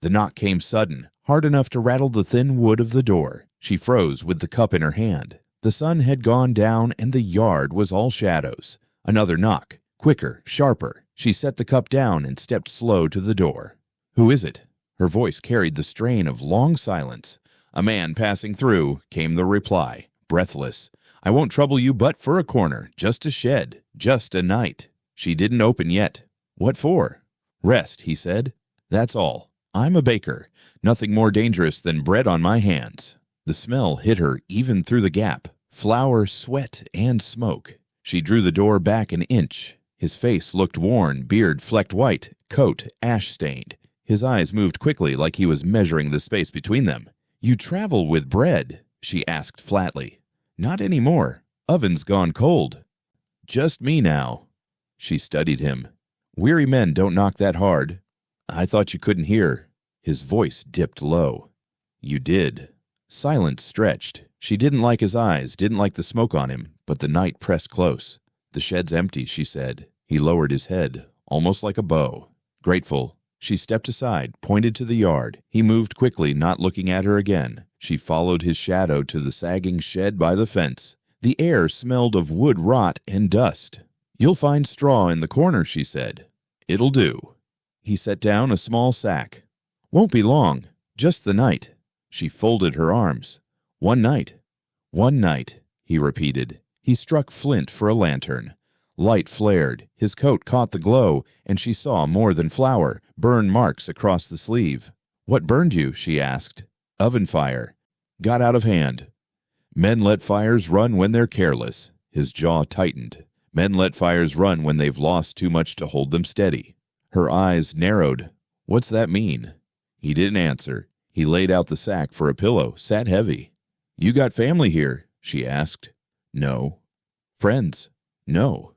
The knock came sudden, hard enough to rattle the thin wood of the door. She froze with the cup in her hand. The sun had gone down and the yard was all shadows. Another knock, quicker, sharper. She set the cup down and stepped slow to the door. "Who is it?" Her voice carried the strain of long silence. "A man passing through," came the reply, breathless. "I won't trouble you but for a corner, just a shed, just a night." She didn't open yet. "What for?" "Rest," he said. "That's all. I'm a baker. Nothing more dangerous than bread on my hands." The smell hit her even through the gap. Flour, sweat, and smoke. She drew the door back an inch. His face looked worn, beard flecked white, coat ash-stained. His eyes moved quickly like he was measuring the space between them. "You travel with bread?" she asked flatly. "Not anymore. Oven's gone cold." "Just me now." She studied him. "Weary men don't knock that hard." "I thought you couldn't hear." His voice dipped low. "You did." Silence stretched. She didn't like his eyes, didn't like the smoke on him, but the night pressed close. "The shed's empty," she said. He lowered his head, almost like a bow. Grateful. She stepped aside, pointed to the yard. He moved quickly, not looking at her again. She followed his shadow to the sagging shed by the fence. The air smelled of wood rot and dust. "You'll find straw in the corner," she said. "It'll do." He set down a small sack. "Won't be long. Just the night." She folded her arms. "One night." "One night," he repeated. He struck flint for a lantern. Light flared. His coat caught the glow, and she saw more than flour, burn marks across the sleeve. "What burned you?" she asked. "Oven fire. Got out of hand." "Men let fires run when they're careless." His jaw tightened. "Men let fires run when they've lost too much to hold them steady." Her eyes narrowed. "What's that mean?" He didn't answer. He laid out the sack for a pillow, sat heavy. "You got family here?" she asked. "No." "Friends?" "No."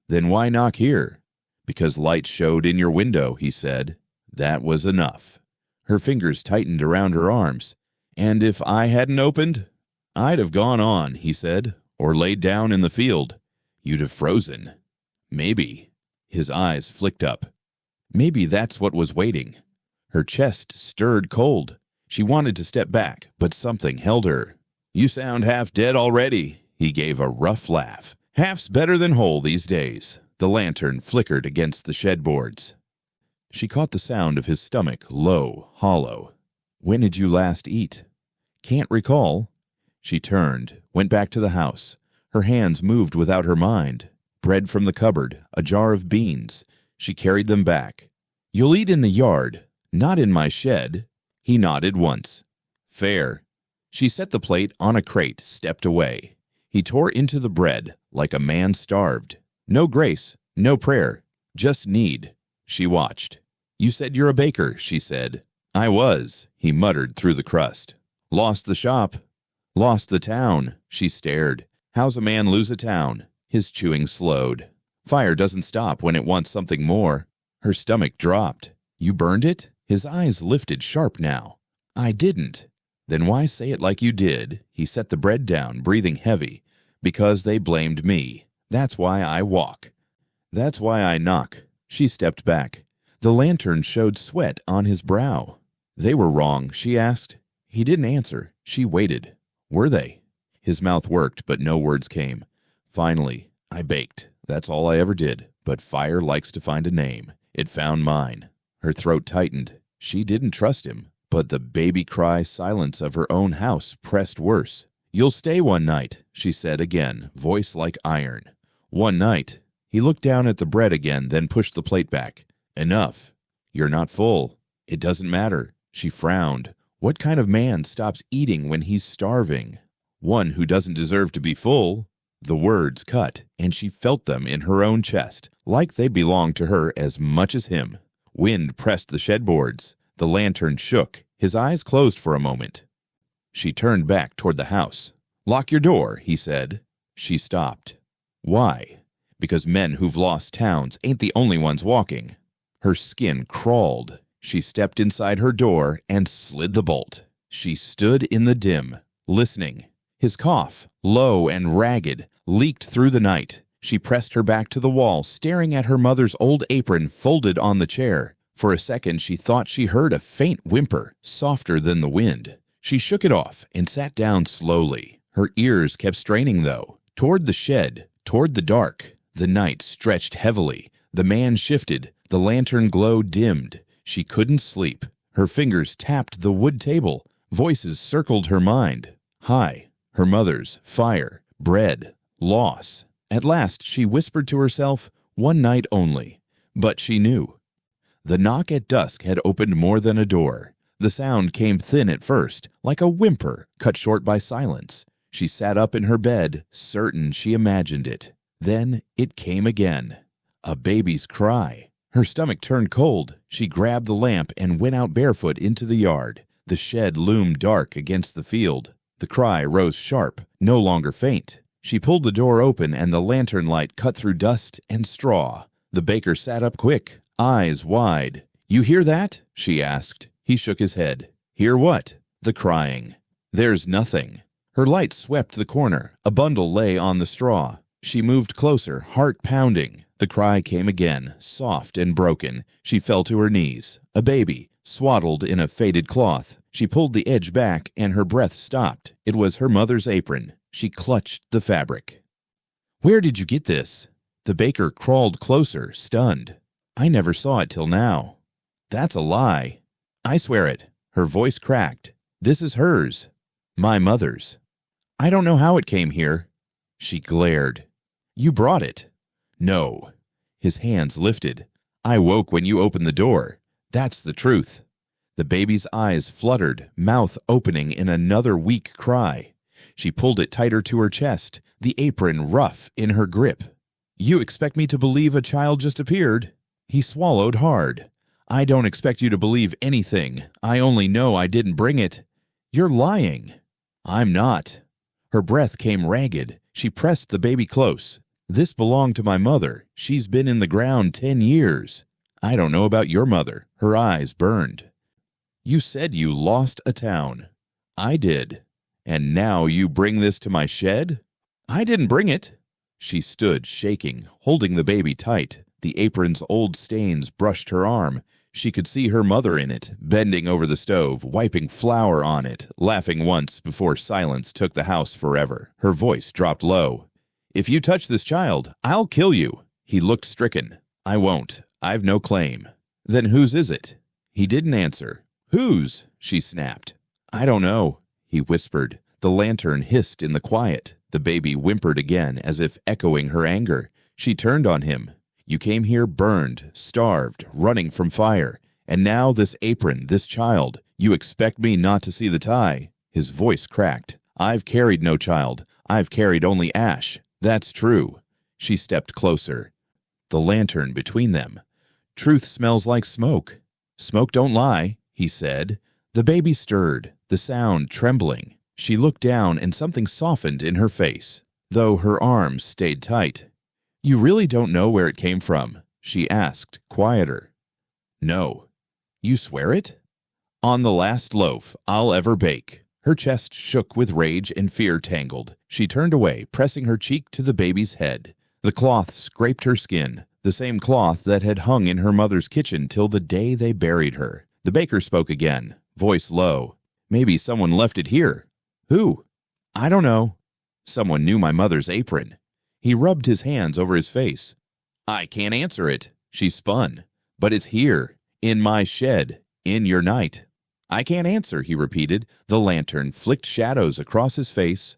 "Then why knock here?" "Because light showed in your window," he said. That was enough. Her fingers tightened around her arms. "And if I hadn't opened?" "I'd have gone on," he said, "or laid down in the field. You'd have frozen." "Maybe." His eyes flicked up. Maybe that's what was waiting. Her chest stirred cold. She wanted to step back, but something held her. "You sound half dead already." He gave a rough laugh. "Half's better than whole these days." The lantern flickered against the shed boards. She caught the sound of his stomach, low, hollow. "When did you last eat?" "Can't recall." She turned, went back to the house. Her hands moved without her mind. Bread from the cupboard, a jar of beans. She carried them back. "You'll eat in the yard, not in my shed." He nodded once. "Fair." She set the plate on a crate, stepped away. He tore into the bread like a man starved. No grace, no prayer, just need. She watched. "You said you're a baker," she said. "I was," he muttered through the crust. "Lost the shop." "Lost the town." She stared. "How's a man lose a town?" His chewing slowed. "Fire doesn't stop when it wants something more." Her stomach dropped. "You burned it?" His eyes lifted sharp now. "I didn't." "Then why say it like you did?" He set the bread down, breathing heavy. "Because they blamed me. That's why I walk. That's why I knock." She stepped back. The lantern showed sweat on his brow. "They were wrong?" she asked. He didn't answer. She waited. "Were they?" His mouth worked, but no words came. Finally, "I baked. That's all I ever did. But fire likes to find a name. It found mine." Her throat tightened. She didn't trust him, but the baby cry silence of her own house pressed worse. "You'll stay one night," she said again, voice like iron. "One night." He looked down at the bread again, then pushed the plate back. "Enough. You're not full." "It doesn't matter." She frowned. What kind of man stops eating when he's starving? One who doesn't deserve to be full. The words cut, and she felt them in her own chest, like they belonged to her as much as him. Wind pressed the shed boards. The lantern shook. His eyes closed for a moment. She turned back toward the house. "Lock your door," he said. She stopped. "Why?" "Because men who've lost towns ain't the only ones walking." Her skin crawled. She stepped inside her door and slid the bolt. She stood in the dim, listening. His cough, low and ragged, leaked through the night. She pressed her back to the wall, staring at her mother's old apron folded on the chair. For a second, she thought she heard a faint whimper, softer than the wind. She shook it off and sat down slowly. Her ears kept straining, though, toward the shed, toward the dark. The night stretched heavily. The man shifted. The lantern glow dimmed. She couldn't sleep. Her fingers tapped the wood table. Voices circled her mind. Hi, her mother's, fire, bread, loss. At last, she whispered to herself, one night only. But she knew. The knock at dusk had opened more than a door. The sound came thin at first, like a whimper cut short by silence. She sat up in her bed, certain she imagined it. Then it came again. A baby's cry. Her stomach turned cold. She grabbed the lamp and went out barefoot into the yard. The shed loomed dark against the field. The cry rose sharp, no longer faint. She pulled the door open and the lantern light cut through dust and straw. The baker sat up quick, eyes wide. You hear that? She asked. He shook his head. Hear what? The crying. There's nothing. Her light swept the corner. A bundle lay on the straw. She moved closer, heart pounding. The cry came again, soft and broken. She fell to her knees. A baby, swaddled in a faded cloth. She pulled the edge back and her breath stopped. It was her mother's apron. She clutched the fabric. Where did you get this? The baker crawled closer, stunned. I never saw it till now. That's a lie. I swear it. Her voice cracked. This is hers. My mother's. I don't know how it came here. She glared. You brought it. No. His hands lifted. I woke when you opened the door. That's the truth. The baby's eyes fluttered, mouth opening in another weak cry. She pulled it tighter to her chest, the apron rough in her grip. You expect me to believe a child just appeared? He swallowed hard. I don't expect you to believe anything. I only know I didn't bring it. You're lying. I'm not. Her breath came ragged. She pressed the baby close. This belonged to my mother. She's been in the ground 10 years. I don't know about your mother. Her eyes burned. You said you lost a town. I did. And now you bring this to my shed? I didn't bring it. She stood, shaking, holding the baby tight. The apron's old stains brushed her arm. She could see her mother in it, bending over the stove, wiping flour on it, laughing once before silence took the house forever. Her voice dropped low. If you touch this child, I'll kill you. He looked stricken. I won't. I've no claim. Then whose is it? He didn't answer. Whose? She snapped. I don't know, he whispered. The lantern hissed in the quiet. The baby whimpered again, as if echoing her anger. She turned on him. You came here burned, starved, running from fire. And now this apron, this child. You expect me not to see the tie? His voice cracked. I've carried no child. I've carried only ash. That's true. She stepped closer. The lantern between them. Truth smells like smoke. Smoke don't lie, he said. The baby stirred, the sound trembling. She looked down and something softened in her face, though her arms stayed tight. You really don't know where it came from? She asked, quieter. No. You swear it? On the last loaf I'll ever bake. Her chest shook with rage and fear tangled. She turned away, pressing her cheek to the baby's head. The cloth scraped her skin, the same cloth that had hung in her mother's kitchen till the day they buried her. The baker spoke again, voice low. Maybe someone left it here. Who? I don't know. Someone knew my mother's apron. He rubbed his hands over his face. I can't answer it. She spun. But it's here, in my shed, in your night. I can't answer, he repeated. The lantern flicked shadows across his face,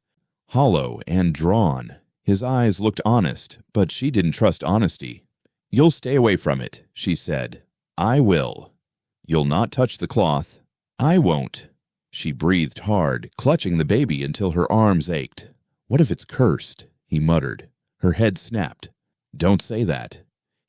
hollow and drawn. His eyes looked honest, but she didn't trust honesty. You'll stay away from it, she said. I will. You'll not touch the cloth. I won't. She breathed hard, clutching the baby until her arms ached. What if it's cursed? He muttered. Her head snapped. Don't say that.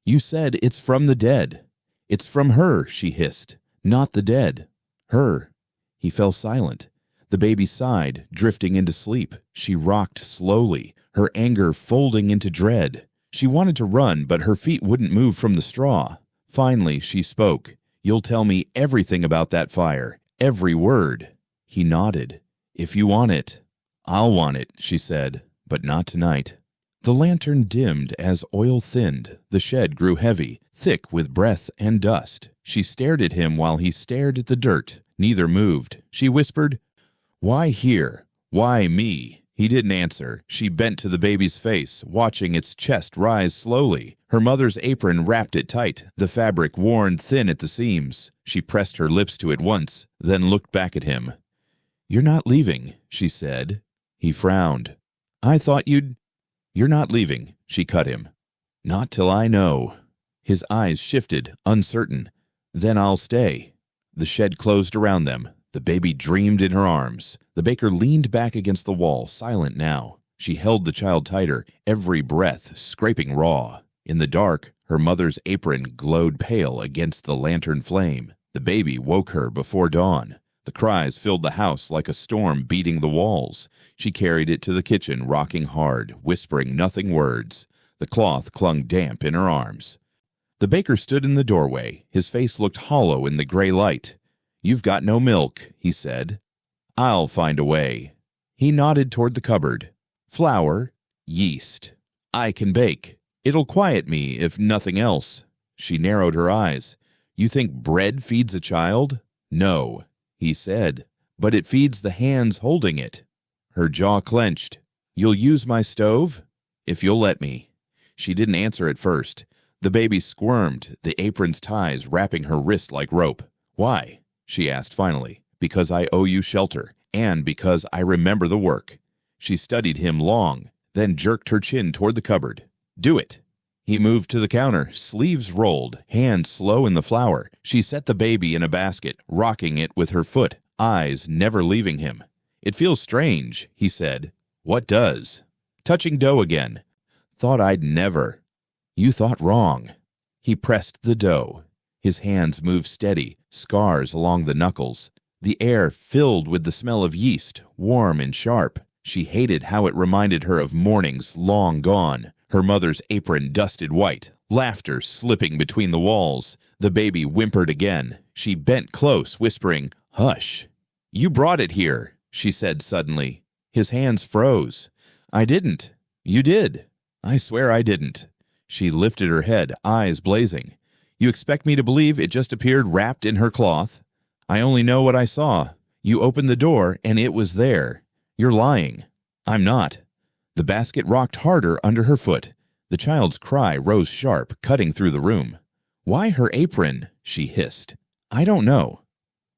You said it's from the dead. It's from her, she hissed. Not the dead. Her. He fell silent. The baby sighed, drifting into sleep. She rocked slowly, her anger folding into dread. She wanted to run, but her feet wouldn't move from the straw. Finally, she spoke. You'll tell me everything about that fire. Every word. He nodded. If you want it. I'll want it, she said, but not tonight. The lantern dimmed as oil thinned. The shed grew heavy, thick with breath and dust. She stared at him while he stared at the dirt. Neither moved. She whispered, "Why here? Why me?" He didn't answer. She bent to the baby's face, watching its chest rise slowly. Her mother's apron wrapped it tight, the fabric worn thin at the seams. She pressed her lips to it once, then looked back at him. "You're not leaving," she said. He frowned. "I thought you'd—" "You're not leaving," she cut him. "Not till I know." His eyes shifted, uncertain. "Then I'll stay." The shed closed around them. The baby dreamed in her arms. The baker leaned back against the wall, silent now. She held the child tighter, every breath scraping raw. In the dark, her mother's apron glowed pale against the lantern flame. The baby woke her before dawn. The cries filled the house like a storm beating the walls. She carried it to the kitchen, rocking hard, whispering nothing words. The cloth clung damp in her arms. The baker stood in the doorway. His face looked hollow in the gray light. "You've got no milk," he said. "I'll find a way." He nodded toward the cupboard. "Flour, yeast. I can bake. It'll quiet me, if nothing else." She narrowed her eyes. "You think bread feeds a child?" "No," he said, "but it feeds the hands holding it." Her jaw clenched. "You'll use my stove?" "If you'll let me." She didn't answer at first. The baby squirmed, the apron's ties wrapping her wrist like rope. "Why?" she asked finally. "Because I owe you shelter, and because I remember the work." She studied him long, then jerked her chin toward the cupboard. "Do it." He moved to the counter, sleeves rolled, hands slow in the flour. She set the baby in a basket, rocking it with her foot, eyes never leaving him. "It feels strange," he said. "What does?" "Touching dough again." "Thought I'd never." "You thought wrong." He pressed the dough. His hands moved steady, scars along the knuckles. The air filled with the smell of yeast, warm and sharp. She hated how it reminded her of mornings long gone. Her mother's apron dusted white, laughter slipping between the walls. The baby whimpered again. She bent close, whispering, "Hush." "You brought it here," she said suddenly. His hands froze. "I didn't." "You did." "I swear I didn't." She lifted her head, eyes blazing. "You expect me to believe it just appeared wrapped in her cloth? I only know what I saw. You opened the door, and it was there. You're lying." "I'm not." The basket rocked harder under her foot. The child's cry rose sharp, cutting through the room. "Why her apron?" she hissed. "I don't know."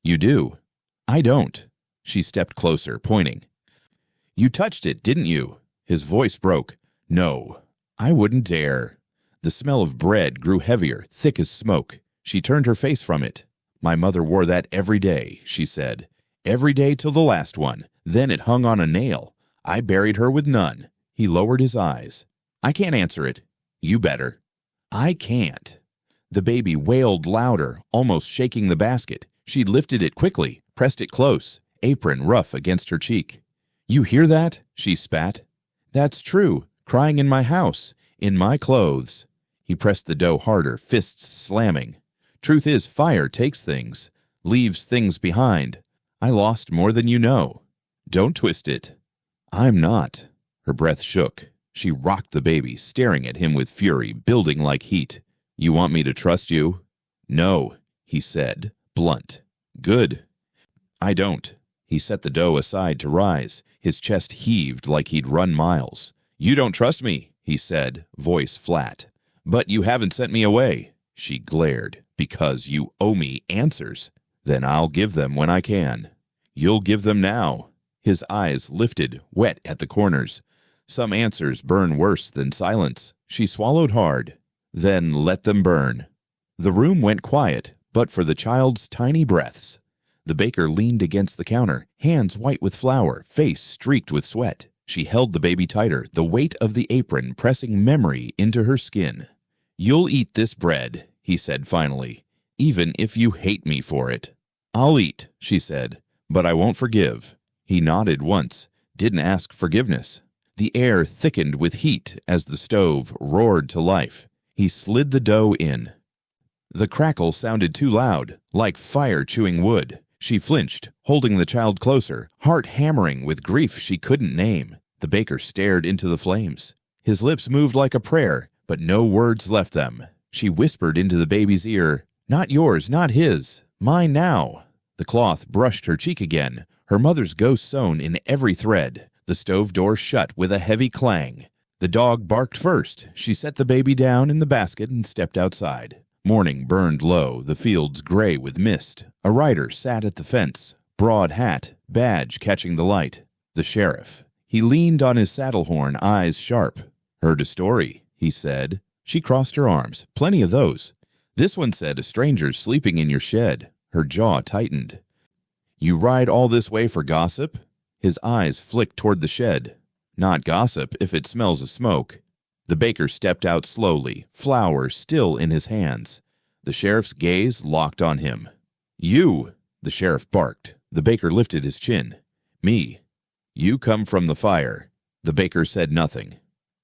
"You do." "I don't." She stepped closer, pointing. "You touched it, didn't you?" His voice broke. "No, I wouldn't dare." The smell of bread grew heavier, thick as smoke. She turned her face from it. "My mother wore that every day," she said. "Every day till the last one. Then it hung on a nail. I buried her with none." He lowered his eyes. "I can't answer it." "You better." "I can't." The baby wailed louder, almost shaking the basket. She lifted it quickly, pressed it close, apron rough against her cheek. "You hear that?" she spat. "That's true. Crying in my house, in my clothes." He pressed the dough harder, fists slamming. "Truth is, fire takes things, leaves things behind. I lost more than you know. Don't twist it." "I'm not." Her breath shook. She rocked the baby, staring at him with fury, building like heat. "You want me to trust you?" "No," he said, blunt. "Good." "I don't." He set the dough aside to rise. His chest heaved like he'd run miles. "You don't trust me," he said, voice flat. "But you haven't sent me away." She glared. "Because you owe me answers." "Then I'll give them when I can." "You'll give them now." His eyes lifted, wet at the corners. "Some answers burn worse than silence." She swallowed hard. "Then let them burn." The room went quiet, but for the child's tiny breaths. The baker leaned against the counter, hands white with flour, face streaked with sweat. She held the baby tighter, the weight of the apron pressing memory into her skin. "You'll eat this bread," he said finally, "even if you hate me for it." "I'll eat," she said, "but I won't forgive." He nodded once, didn't ask forgiveness. The air thickened with heat as the stove roared to life. He slid the dough in. The crackle sounded too loud, like fire chewing wood. She flinched, holding the child closer, heart hammering with grief she couldn't name. The baker stared into the flames. His lips moved like a prayer, but no words left them. She whispered into the baby's ear, Not yours, not his. Mine now. The cloth brushed her cheek again, her mother's ghost sewn in every thread. The stove door shut with a heavy clang. The dog barked first. She set the baby down in the basket and stepped outside. Morning burned low, the fields gray with mist. A rider sat at the fence, broad hat, badge catching the light. The sheriff. He leaned on his saddle horn, eyes sharp. Heard a story, he said. She crossed her arms. Plenty of those. This one said a stranger's sleeping in your shed. Her jaw tightened. You ride all this way for gossip? His eyes flicked toward the shed. Not gossip if it smells of smoke. The baker stepped out slowly, flour still in his hands. The sheriff's gaze locked on him. You, the sheriff barked. The baker lifted his chin. Me. You come from the fire. The baker said nothing.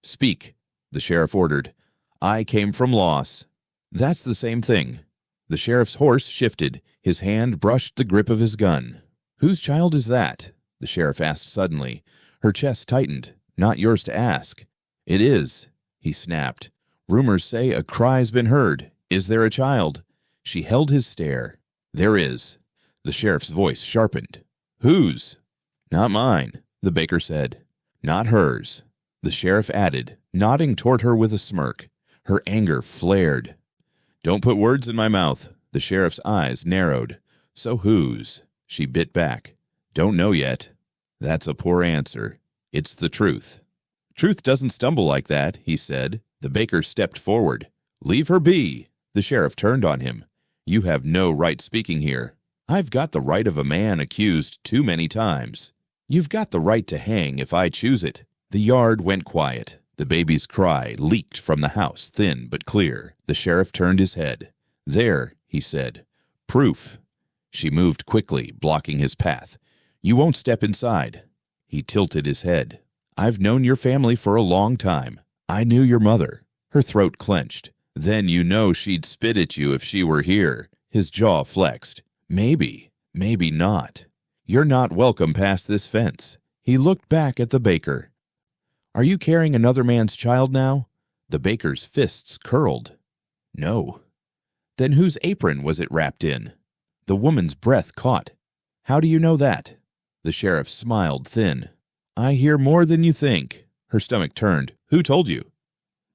Speak, the sheriff ordered. I came from loss. That's the same thing. The sheriff's horse shifted. His hand brushed the grip of his gun. Whose child is that? The sheriff asked suddenly. Her chest tightened. Not yours to ask. It is, he snapped. Rumors say a cry's been heard. Is there a child? She held his stare. There is. The sheriff's voice sharpened. Whose? Not mine, the baker said. Not hers. The sheriff added, nodding toward her with a smirk. Her anger flared. Don't put words in my mouth. The sheriff's eyes narrowed. So whose? She bit back. Don't know yet. That's a poor answer. It's the truth. Truth doesn't stumble like that, he said. The baker stepped forward. Leave her be. The sheriff turned on him. You have no right speaking here. I've got the right of a man accused too many times. You've got the right to hang if I choose it. The yard went quiet. The baby's cry leaked from the house, thin but clear. The sheriff turned his head. There, he said. Proof. She moved quickly, blocking his path. You won't step inside. He tilted his head. I've known your family for a long time. I knew your mother. Her throat clenched. Then you know she'd spit at you if she were here. His jaw flexed. Maybe, maybe not. You're not welcome past this fence. He looked back at the baker. Are you carrying another man's child now? The baker's fists curled. No. Then whose apron was it wrapped in? The woman's breath caught. How do you know that? The sheriff smiled thin. I hear more than you think. Her stomach turned. Who told you?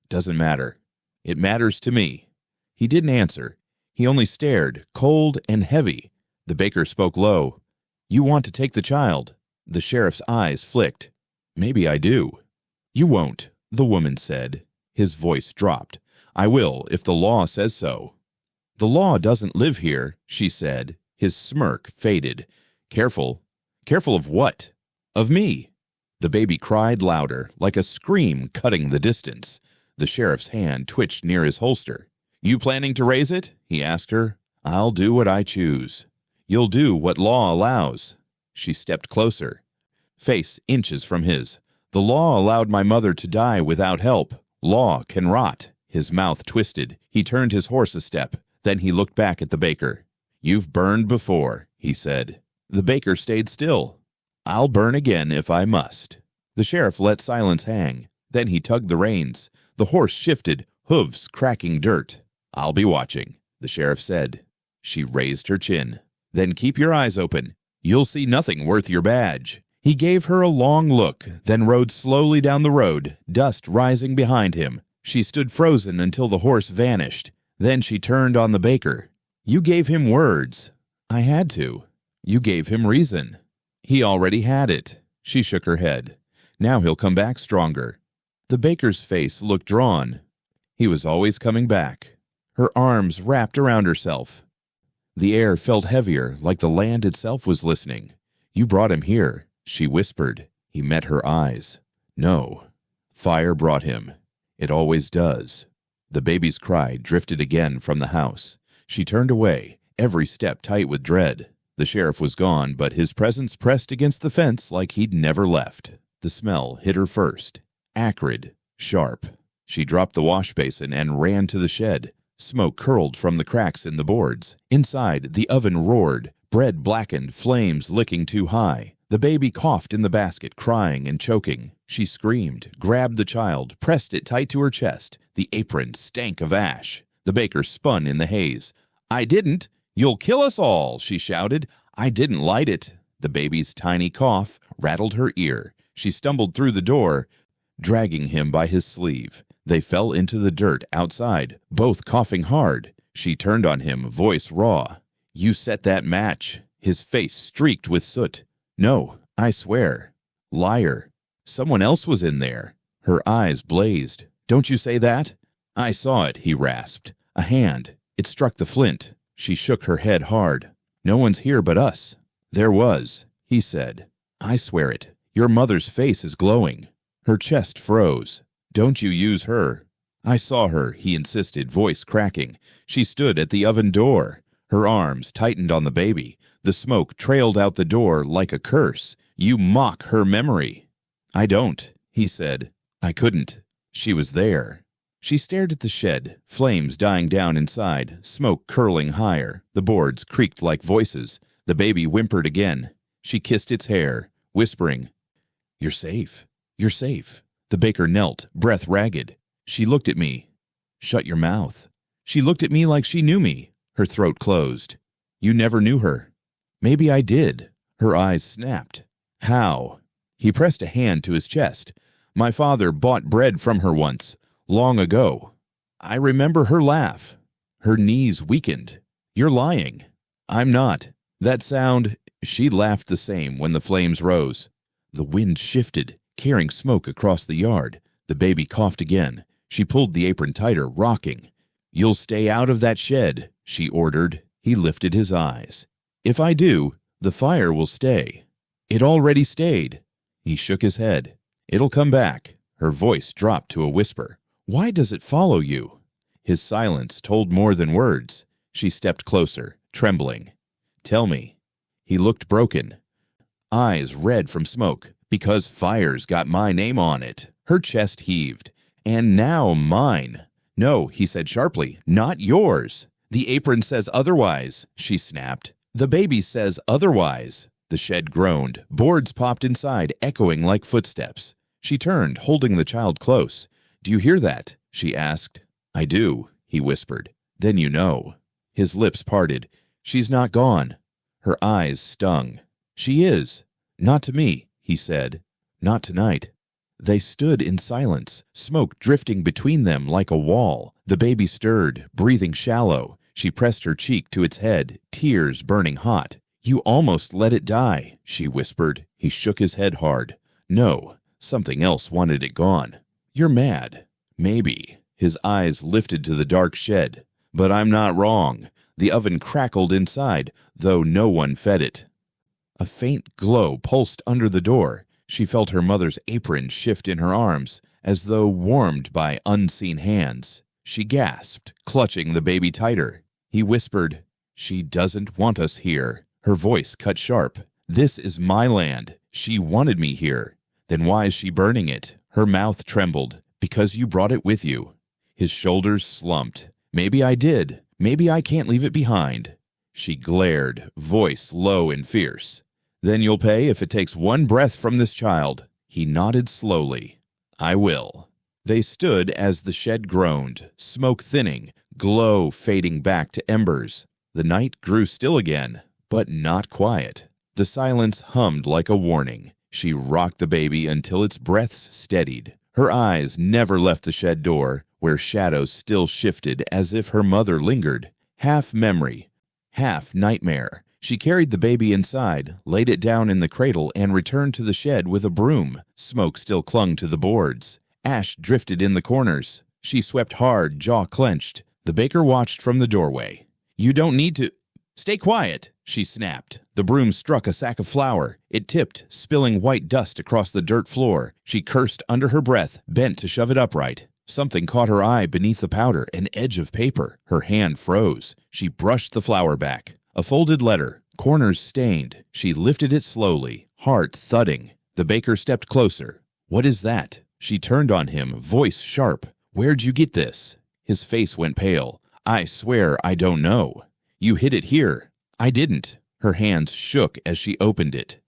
Doesn't matter. It matters to me. He didn't answer. He only stared, cold and heavy. The baker spoke low. You want to take the child. The sheriff's eyes flicked. Maybe I do. You won't, the woman said. His voice dropped. I will, if the law says so. The law doesn't live here, she said. His smirk faded. Careful. Careful of what? Of me. The baby cried louder, like a scream cutting the distance. The sheriff's hand twitched near his holster. You planning to raise it? He asked her. I'll do what I choose. You'll do what law allows. She stepped closer. Face inches from his. The law allowed my mother to die without help. Law can rot. His mouth twisted. He turned his horse a step. Then he looked back at the baker. You've burned before, he said. The baker stayed still. I'll burn again if I must. The sheriff let silence hang. Then he tugged the reins. The horse shifted, hooves cracking dirt. I'll be watching, the sheriff said. She raised her chin. Then keep your eyes open. You'll see nothing worth your badge. He gave her a long look, then rode slowly down the road, dust rising behind him. She stood frozen until the horse vanished. Then she turned on the baker. You gave him words. I had to. You gave him reason. He already had it. She shook her head. Now he'll come back stronger. The baker's face looked drawn. He was always coming back. Her arms wrapped around herself. The air felt heavier, like the land itself was listening. You brought him here, she whispered. He met her eyes. No. Fire brought him. It always does. The baby's cry drifted again from the house. She turned away, every step tight with dread. The sheriff was gone, but his presence pressed against the fence like he'd never left. The smell hit her first. Acrid, sharp. She dropped the wash basin and ran to the shed. Smoke curled from the cracks in the boards. Inside, the oven roared. Bread blackened, flames licking too high. The baby coughed in the basket, crying and choking. She screamed, grabbed the child, pressed it tight to her chest. The apron stank of ash. The baker spun in the haze. "I didn't. You'll kill us all," she shouted. "I didn't light it." The baby's tiny cough rattled her ear. She stumbled through the door, dragging him by his sleeve. They fell into the dirt outside, both coughing hard. She turned on him, voice raw. "You set that match." His face streaked with soot. "No, I swear." "Liar. Someone else was in there." Her eyes blazed. "Don't you say that?" "I saw it," he rasped. "A hand. It struck the flint." She shook her head hard. "No one's here but us." "There was," he said. "I swear it. Your mother's face is glowing." Her chest froze. "Don't you use her." "I saw her," he insisted, voice cracking. She stood at the oven door. Her arms tightened on the baby. The smoke trailed out the door like a curse. "You mock her memory." "I don't," he said. "I couldn't. She was there." She stared at the shed, flames dying down inside, smoke curling higher. The boards creaked like voices. The baby whimpered again. She kissed its hair, whispering, "You're safe. You're safe." The baker knelt, breath ragged. She looked at me. "Shut your mouth." She looked at me like she knew me. Her throat closed. "You never knew her." "Maybe I did." Her eyes snapped. "How?" He pressed a hand to his chest. "My father bought bread from her once. Long ago. I remember her laugh." Her knees weakened. "You're lying." "I'm not." That sound, she laughed the same when the flames rose. The wind shifted, carrying smoke across the yard. The baby coughed again. She pulled the apron tighter, rocking. "You'll stay out of that shed," she ordered. He lifted his eyes. "If I do, the fire will stay." "It already stayed." He shook his head. "It'll come back." Her voice dropped to a whisper. "Why does it follow you?" His silence told more than words. She stepped closer, trembling. "Tell me." He looked broken, eyes red from smoke. "Because fire's got my name on it." Her chest heaved. "And now mine." "No," he said sharply, "not yours." "The apron says otherwise," she snapped. "The baby says otherwise." The shed groaned. Boards popped inside, echoing like footsteps. She turned, holding the child close. "Do you hear that?" she asked. "I do," he whispered. "Then you know." His lips parted. "She's not gone." Her eyes stung. "She is." "Not to me," he said. "Not tonight." They stood in silence, smoke drifting between them like a wall. The baby stirred, breathing shallow. She pressed her cheek to its head, tears burning hot. "You almost let it die," she whispered. He shook his head hard. "No, something else wanted it gone." "You're mad." "Maybe." His eyes lifted to the dark shed. "But I'm not wrong." The oven crackled inside, though no one fed it. A faint glow pulsed under the door. She felt her mother's apron shift in her arms, as though warmed by unseen hands. She gasped, clutching the baby tighter. He whispered, "She doesn't want us here." Her voice cut sharp. "This is my land. She wanted me here. Then why is she burning it?" Her mouth trembled. "Because you brought it with you." His shoulders slumped. "Maybe I did. Maybe I can't leave it behind." She glared, voice low and fierce. "Then you'll pay if it takes one breath from this child." He nodded slowly. "I will." They stood as the shed groaned, smoke thinning, glow fading back to embers. The night grew still again, but not quiet. The silence hummed like a warning. She rocked the baby until its breaths steadied. Her eyes never left the shed door, where shadows still shifted as if her mother lingered. Half memory, half nightmare. She carried the baby inside, laid it down in the cradle, and returned to the shed with a broom. Smoke still clung to the boards. Ash drifted in the corners. She swept hard, jaw clenched. The baker watched from the doorway. "You don't need to—" "Stay quiet," she snapped. The broom struck a sack of flour. It tipped, spilling white dust across the dirt floor. She cursed under her breath, bent to shove it upright. Something caught her eye beneath the powder, an edge of paper. Her hand froze. She brushed the flour back. A folded letter, corners stained. She lifted it slowly, heart thudding. The baker stepped closer. "What is that?" She turned on him, voice sharp. "Where'd you get this?" His face went pale. "I swear I don't know." "You hid it here." "I didn't." Her hands shook as she opened it.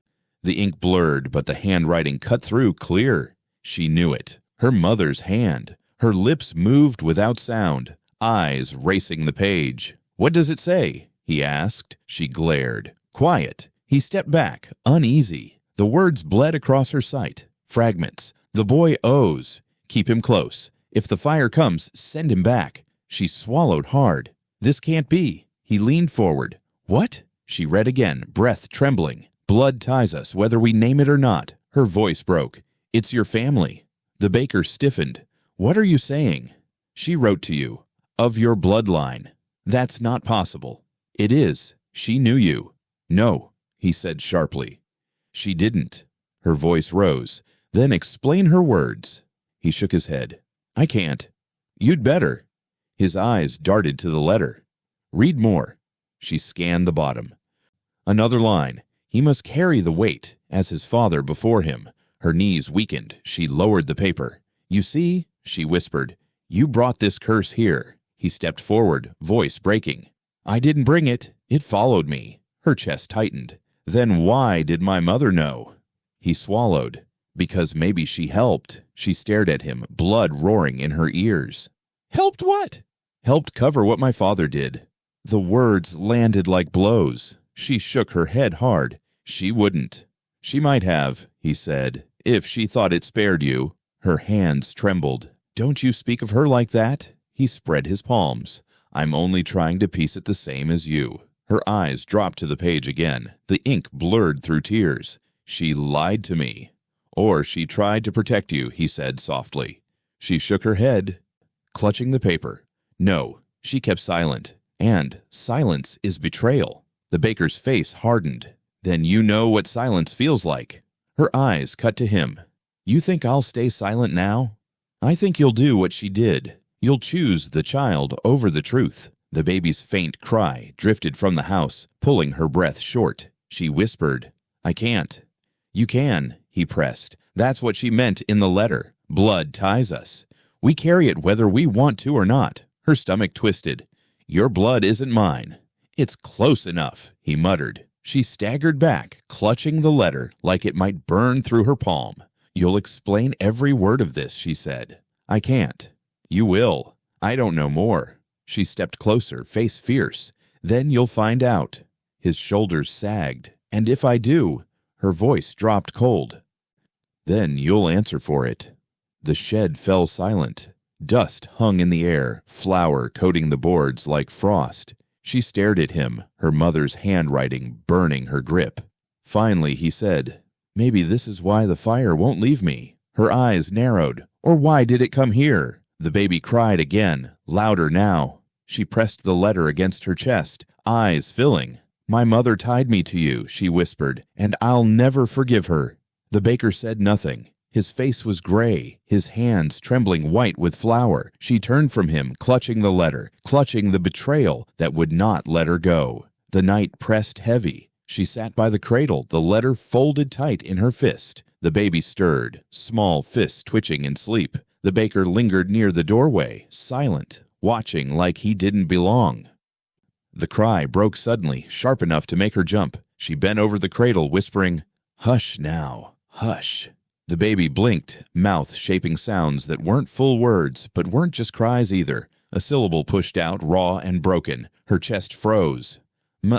The ink blurred, but the handwriting cut through clear. She knew it. Her mother's hand. Her lips moved without sound, eyes racing the page. What does it say? He asked. She glared. Quiet. He stepped back, uneasy. The words bled across her sight. Fragments. The boy owes. Keep him close. If the fire comes, send him back. She swallowed hard. This can't be. He leaned forward. What? She read again, breath trembling. Blood ties us, whether we name it or not. Her voice broke. It's your family. The baker stiffened. What are you saying? She wrote to you. Of your bloodline. That's not possible. It is. She knew you. No, he said sharply. She didn't. Her voice rose. Then explain her words. He shook his head. I can't. You'd better. His eyes darted to the letter. Read more. She scanned the bottom. Another line. He must carry the weight, as his father before him. Her knees weakened. She lowered the paper. You see, she whispered, you brought this curse here. He stepped forward, voice breaking. I didn't bring it. It followed me. Her chest tightened. Then why did my mother know? He swallowed. Because maybe she helped. She stared at him, blood roaring in her ears. Helped what? Helped cover what my father did. The words landed like blows. She shook her head hard. She wouldn't. She might have, he said, if she thought it spared you. Her hands trembled. Don't you speak of her like that? He spread his palms. I'm only trying to piece it the same as you. Her eyes dropped to the page again. The ink blurred through tears. She lied to me. Or she tried to protect you, he said softly. She shook her head, clutching the paper. No, she kept silent. And silence is betrayal. The baker's face hardened. Then you know what silence feels like. Her eyes cut to him. You think I'll stay silent now? I think you'll do what she did. You'll choose the child over the truth. The baby's faint cry drifted from the house, pulling her breath short. She whispered, I can't. You can, he pressed. That's what she meant in the letter. Blood ties us. We carry it whether we want to or not. Her stomach twisted. Your blood isn't mine. It's close enough, he muttered. She staggered back, clutching the letter like it might burn through her palm. You'll explain every word of this, she said. I can't. You will. I don't know more. She stepped closer, face fierce. Then you'll find out. His shoulders sagged. And if I do, her voice dropped cold. Then you'll answer for it. The shed fell silent. Dust hung in the air, flour coating the boards like frost. She stared at him, her mother's handwriting burning her grip. Finally, he said, Maybe this is why the fire won't leave me. Her eyes narrowed. Or why did it come here? The baby cried again, louder now. She pressed the letter against her chest, eyes filling. My mother tied me to you, she whispered, and I'll never forgive her. The baker said nothing. His face was gray, his hands trembling white with flour. She turned from him, clutching the letter, clutching the betrayal that would not let her go. The night pressed heavy. She sat by the cradle, the letter folded tight in her fist. The baby stirred, small fists twitching in sleep. The baker lingered near the doorway, silent, watching like he didn't belong. The cry broke suddenly, sharp enough to make her jump. She bent over the cradle, whispering, Hush now, hush. The baby blinked, mouth shaping sounds that weren't full words, but weren't just cries either. A syllable pushed out, raw and broken. Her chest froze.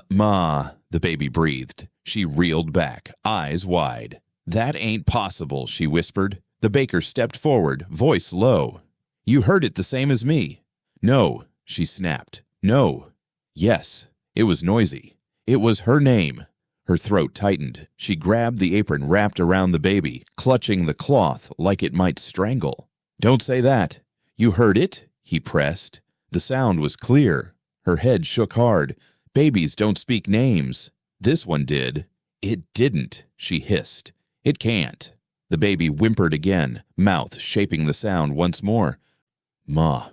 Ma, the baby breathed. She reeled back, eyes wide. That ain't possible, she whispered. The baker stepped forward, voice low. You heard it the same as me. No, she snapped. No. Yes. It was noisy. It was her name. Her throat tightened. She grabbed the apron wrapped around the baby, clutching the cloth like it might strangle. Don't say that. You heard it? He pressed. The sound was clear. Her head shook hard. Babies don't speak names. This one did. It didn't, she hissed. It can't. The baby whimpered again, mouth shaping the sound once more. Ma.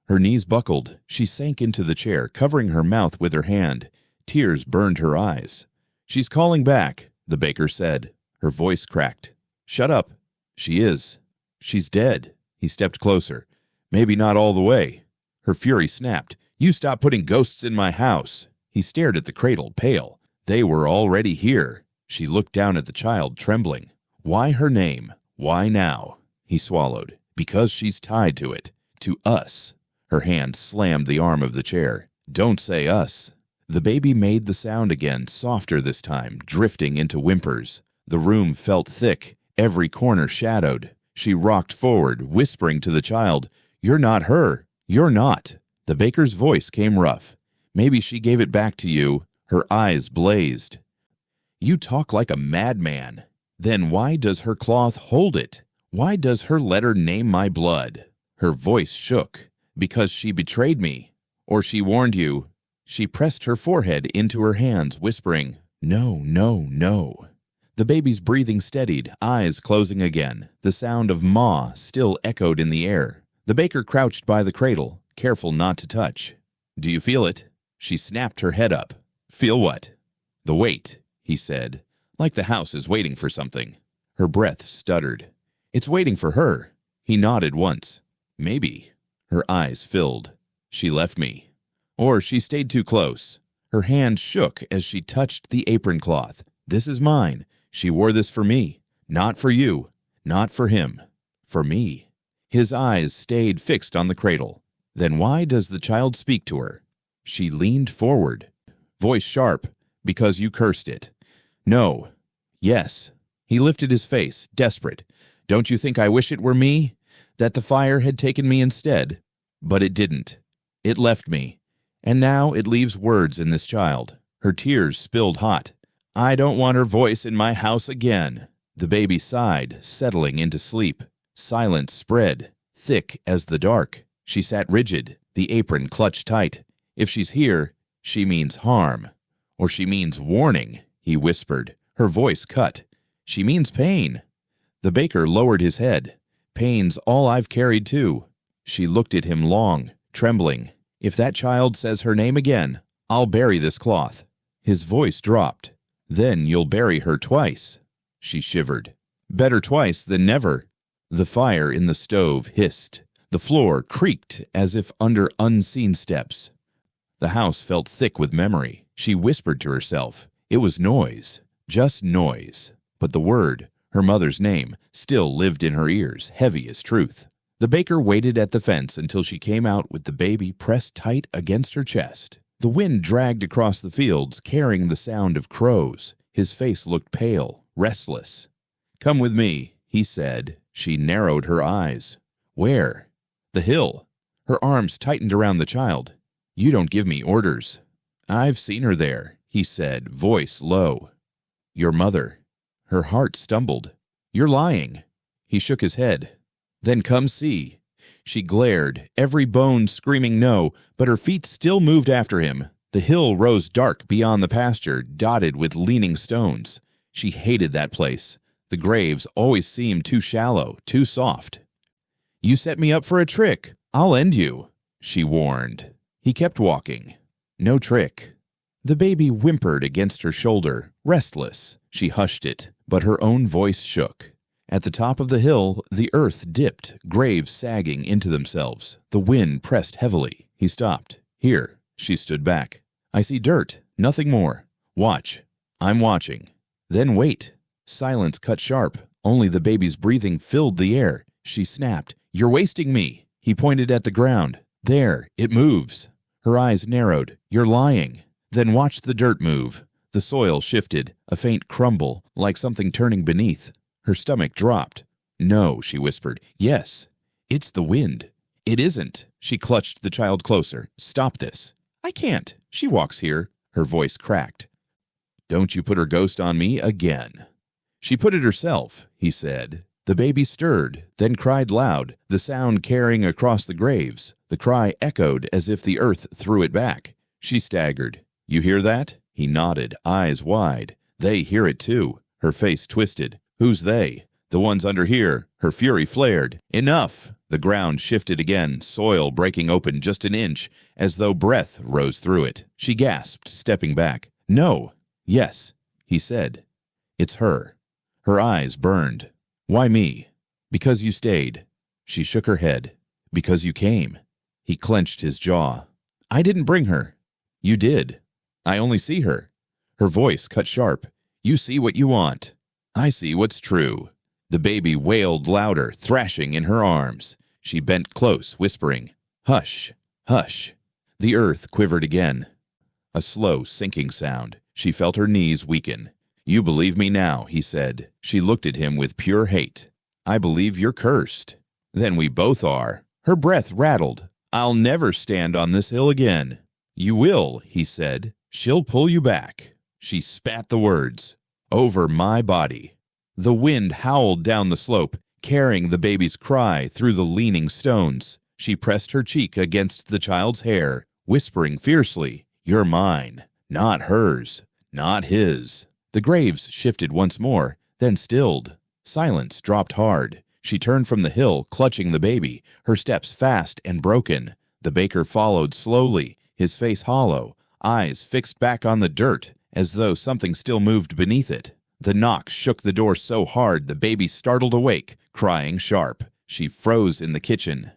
Her knees buckled. She sank into the chair, covering her mouth with her hand. Tears burned her eyes. She's calling back, the baker said. Her voice cracked. Shut up. She is. She's dead. He stepped closer. Maybe not all the way. Her fury snapped. You stop putting ghosts in my house. He stared at the cradle, pale. They were already here. She looked down at the child, trembling. Why her name? Why now? He swallowed. Because she's tied to it. To us. Her hand slammed the arm of the chair. Don't say us. The baby made the sound again, softer this time, drifting into whimpers. The room felt thick, every corner shadowed. She rocked forward, whispering to the child, "You're not her. You're not." The baker's voice came rough. "Maybe she gave it back to you." Her eyes blazed. "You talk like a madman. Then why does her cloth hold it? Why does her letter name my blood?" Her voice shook. "Because she betrayed me. Or she warned you." She pressed her forehead into her hands, whispering, "No, no, no." The baby's breathing steadied, eyes closing again. The sound of "ma" still echoed in the air. The baker crouched by the cradle, careful not to touch. "Do you feel it?" She snapped her head up. "Feel what?" "The weight," he said, "like the house is waiting for something." Her breath stuttered. "It's waiting for her." He nodded once. "Maybe." Her eyes filled. "She left me. Or she stayed too close." Her hand shook as she touched the apron cloth. "This is mine. She wore this for me. Not for you. Not for him. For me." His eyes stayed fixed on the cradle. "Then why does the child speak to her?" She leaned forward, voice sharp, "Because you cursed it." "No." "Yes." He lifted his face, desperate. "Don't you think I wish it were me? That the fire had taken me instead? But it didn't. It left me. And now it leaves words in this child." Her tears spilled hot. "I don't want her voice in my house again." The baby sighed, settling into sleep. Silence spread, thick as the dark. She sat rigid, the apron clutched tight. "If she's here, she means harm. Or she means warning," he whispered. Her voice cut. "She means pain." The baker lowered his head. "Pain's all I've carried too." She looked at him long, trembling. "If that child says her name again, I'll bury this cloth." His voice dropped. "Then you'll bury her twice." She shivered. "Better twice than never." The fire in the stove hissed. The floor creaked as if under unseen steps. The house felt thick with memory. She whispered to herself. It was noise, just noise. But the word, her mother's name, still lived in her ears, heavy as truth. The baker waited at the fence until she came out with the baby pressed tight against her chest. The wind dragged across the fields, carrying the sound of crows. His face looked pale, restless. "Come with me," he said. She narrowed her eyes. "Where?" "The hill." Her arms tightened around the child. "You don't give me orders." "I've seen her there," he said, voice low. "Your mother." Her heart stumbled. "You're lying." He shook his head. "Then come see." She glared, every bone screaming no, but her feet still moved after him. The hill rose dark beyond the pasture, dotted with leaning stones. She hated that place. The graves always seemed too shallow, too soft. "You set me up for a trick. I'll end you," she warned. He kept walking. "No trick." The baby whimpered against her shoulder, restless. She hushed it, but her own voice shook. At the top of the hill, the earth dipped, graves sagging into themselves. The wind pressed heavily. He stopped. "Here." She stood back. "I see dirt, nothing more. Watch." "I'm watching." "Then wait." Silence cut sharp. Only the baby's breathing filled the air. She snapped. "You're wasting me." He pointed at the ground. "There, it moves." Her eyes narrowed. "You're lying." "Then watch the dirt move." The soil shifted, a faint crumble, like something turning beneath. Her stomach dropped. "No," she whispered. "Yes." "It's the wind." "It isn't." She clutched the child closer. "Stop this." "I can't. She walks here." Her voice cracked. "Don't you put her ghost on me again." "She put it herself," he said. The baby stirred, then cried loud, the sound carrying across the graves. The cry echoed as if the earth threw it back. She staggered. "You hear that?" He nodded, eyes wide. "They hear it too." Her face twisted. "Who's they?" "The ones under here." Her fury flared. "Enough!" The ground shifted again, soil breaking open just an inch, as though breath rose through it. She gasped, stepping back. "No." "Yes," he said. "It's her." Her eyes burned. "Why me?" "Because you stayed." She shook her head. "Because you came." He clenched his jaw. "I didn't bring her." "You did." "I only see her." Her voice cut sharp. "You see what you want." "I see what's true." The baby wailed louder, thrashing in her arms. She bent close, whispering, "Hush, hush." The earth quivered again. A slow, sinking sound. She felt her knees weaken. "You believe me now," he said. She looked at him with pure hate. "I believe you're cursed." "Then we both are." Her breath rattled. "I'll never stand on this hill again." "You will," he said. "She'll pull you back." She spat the words. "Over my body." The wind howled down the slope, carrying the baby's cry through the leaning stones. She pressed her cheek against the child's hair, whispering fiercely, "You're mine, not hers, not his." The graves shifted once more, then stilled. Silence dropped hard. She turned from the hill, clutching the baby, her steps fast and broken. The baker followed slowly, his face hollow, eyes fixed back on the dirt, as though something still moved beneath it. The knock shook the door so hard the baby startled awake, crying sharp. She froze in the kitchen.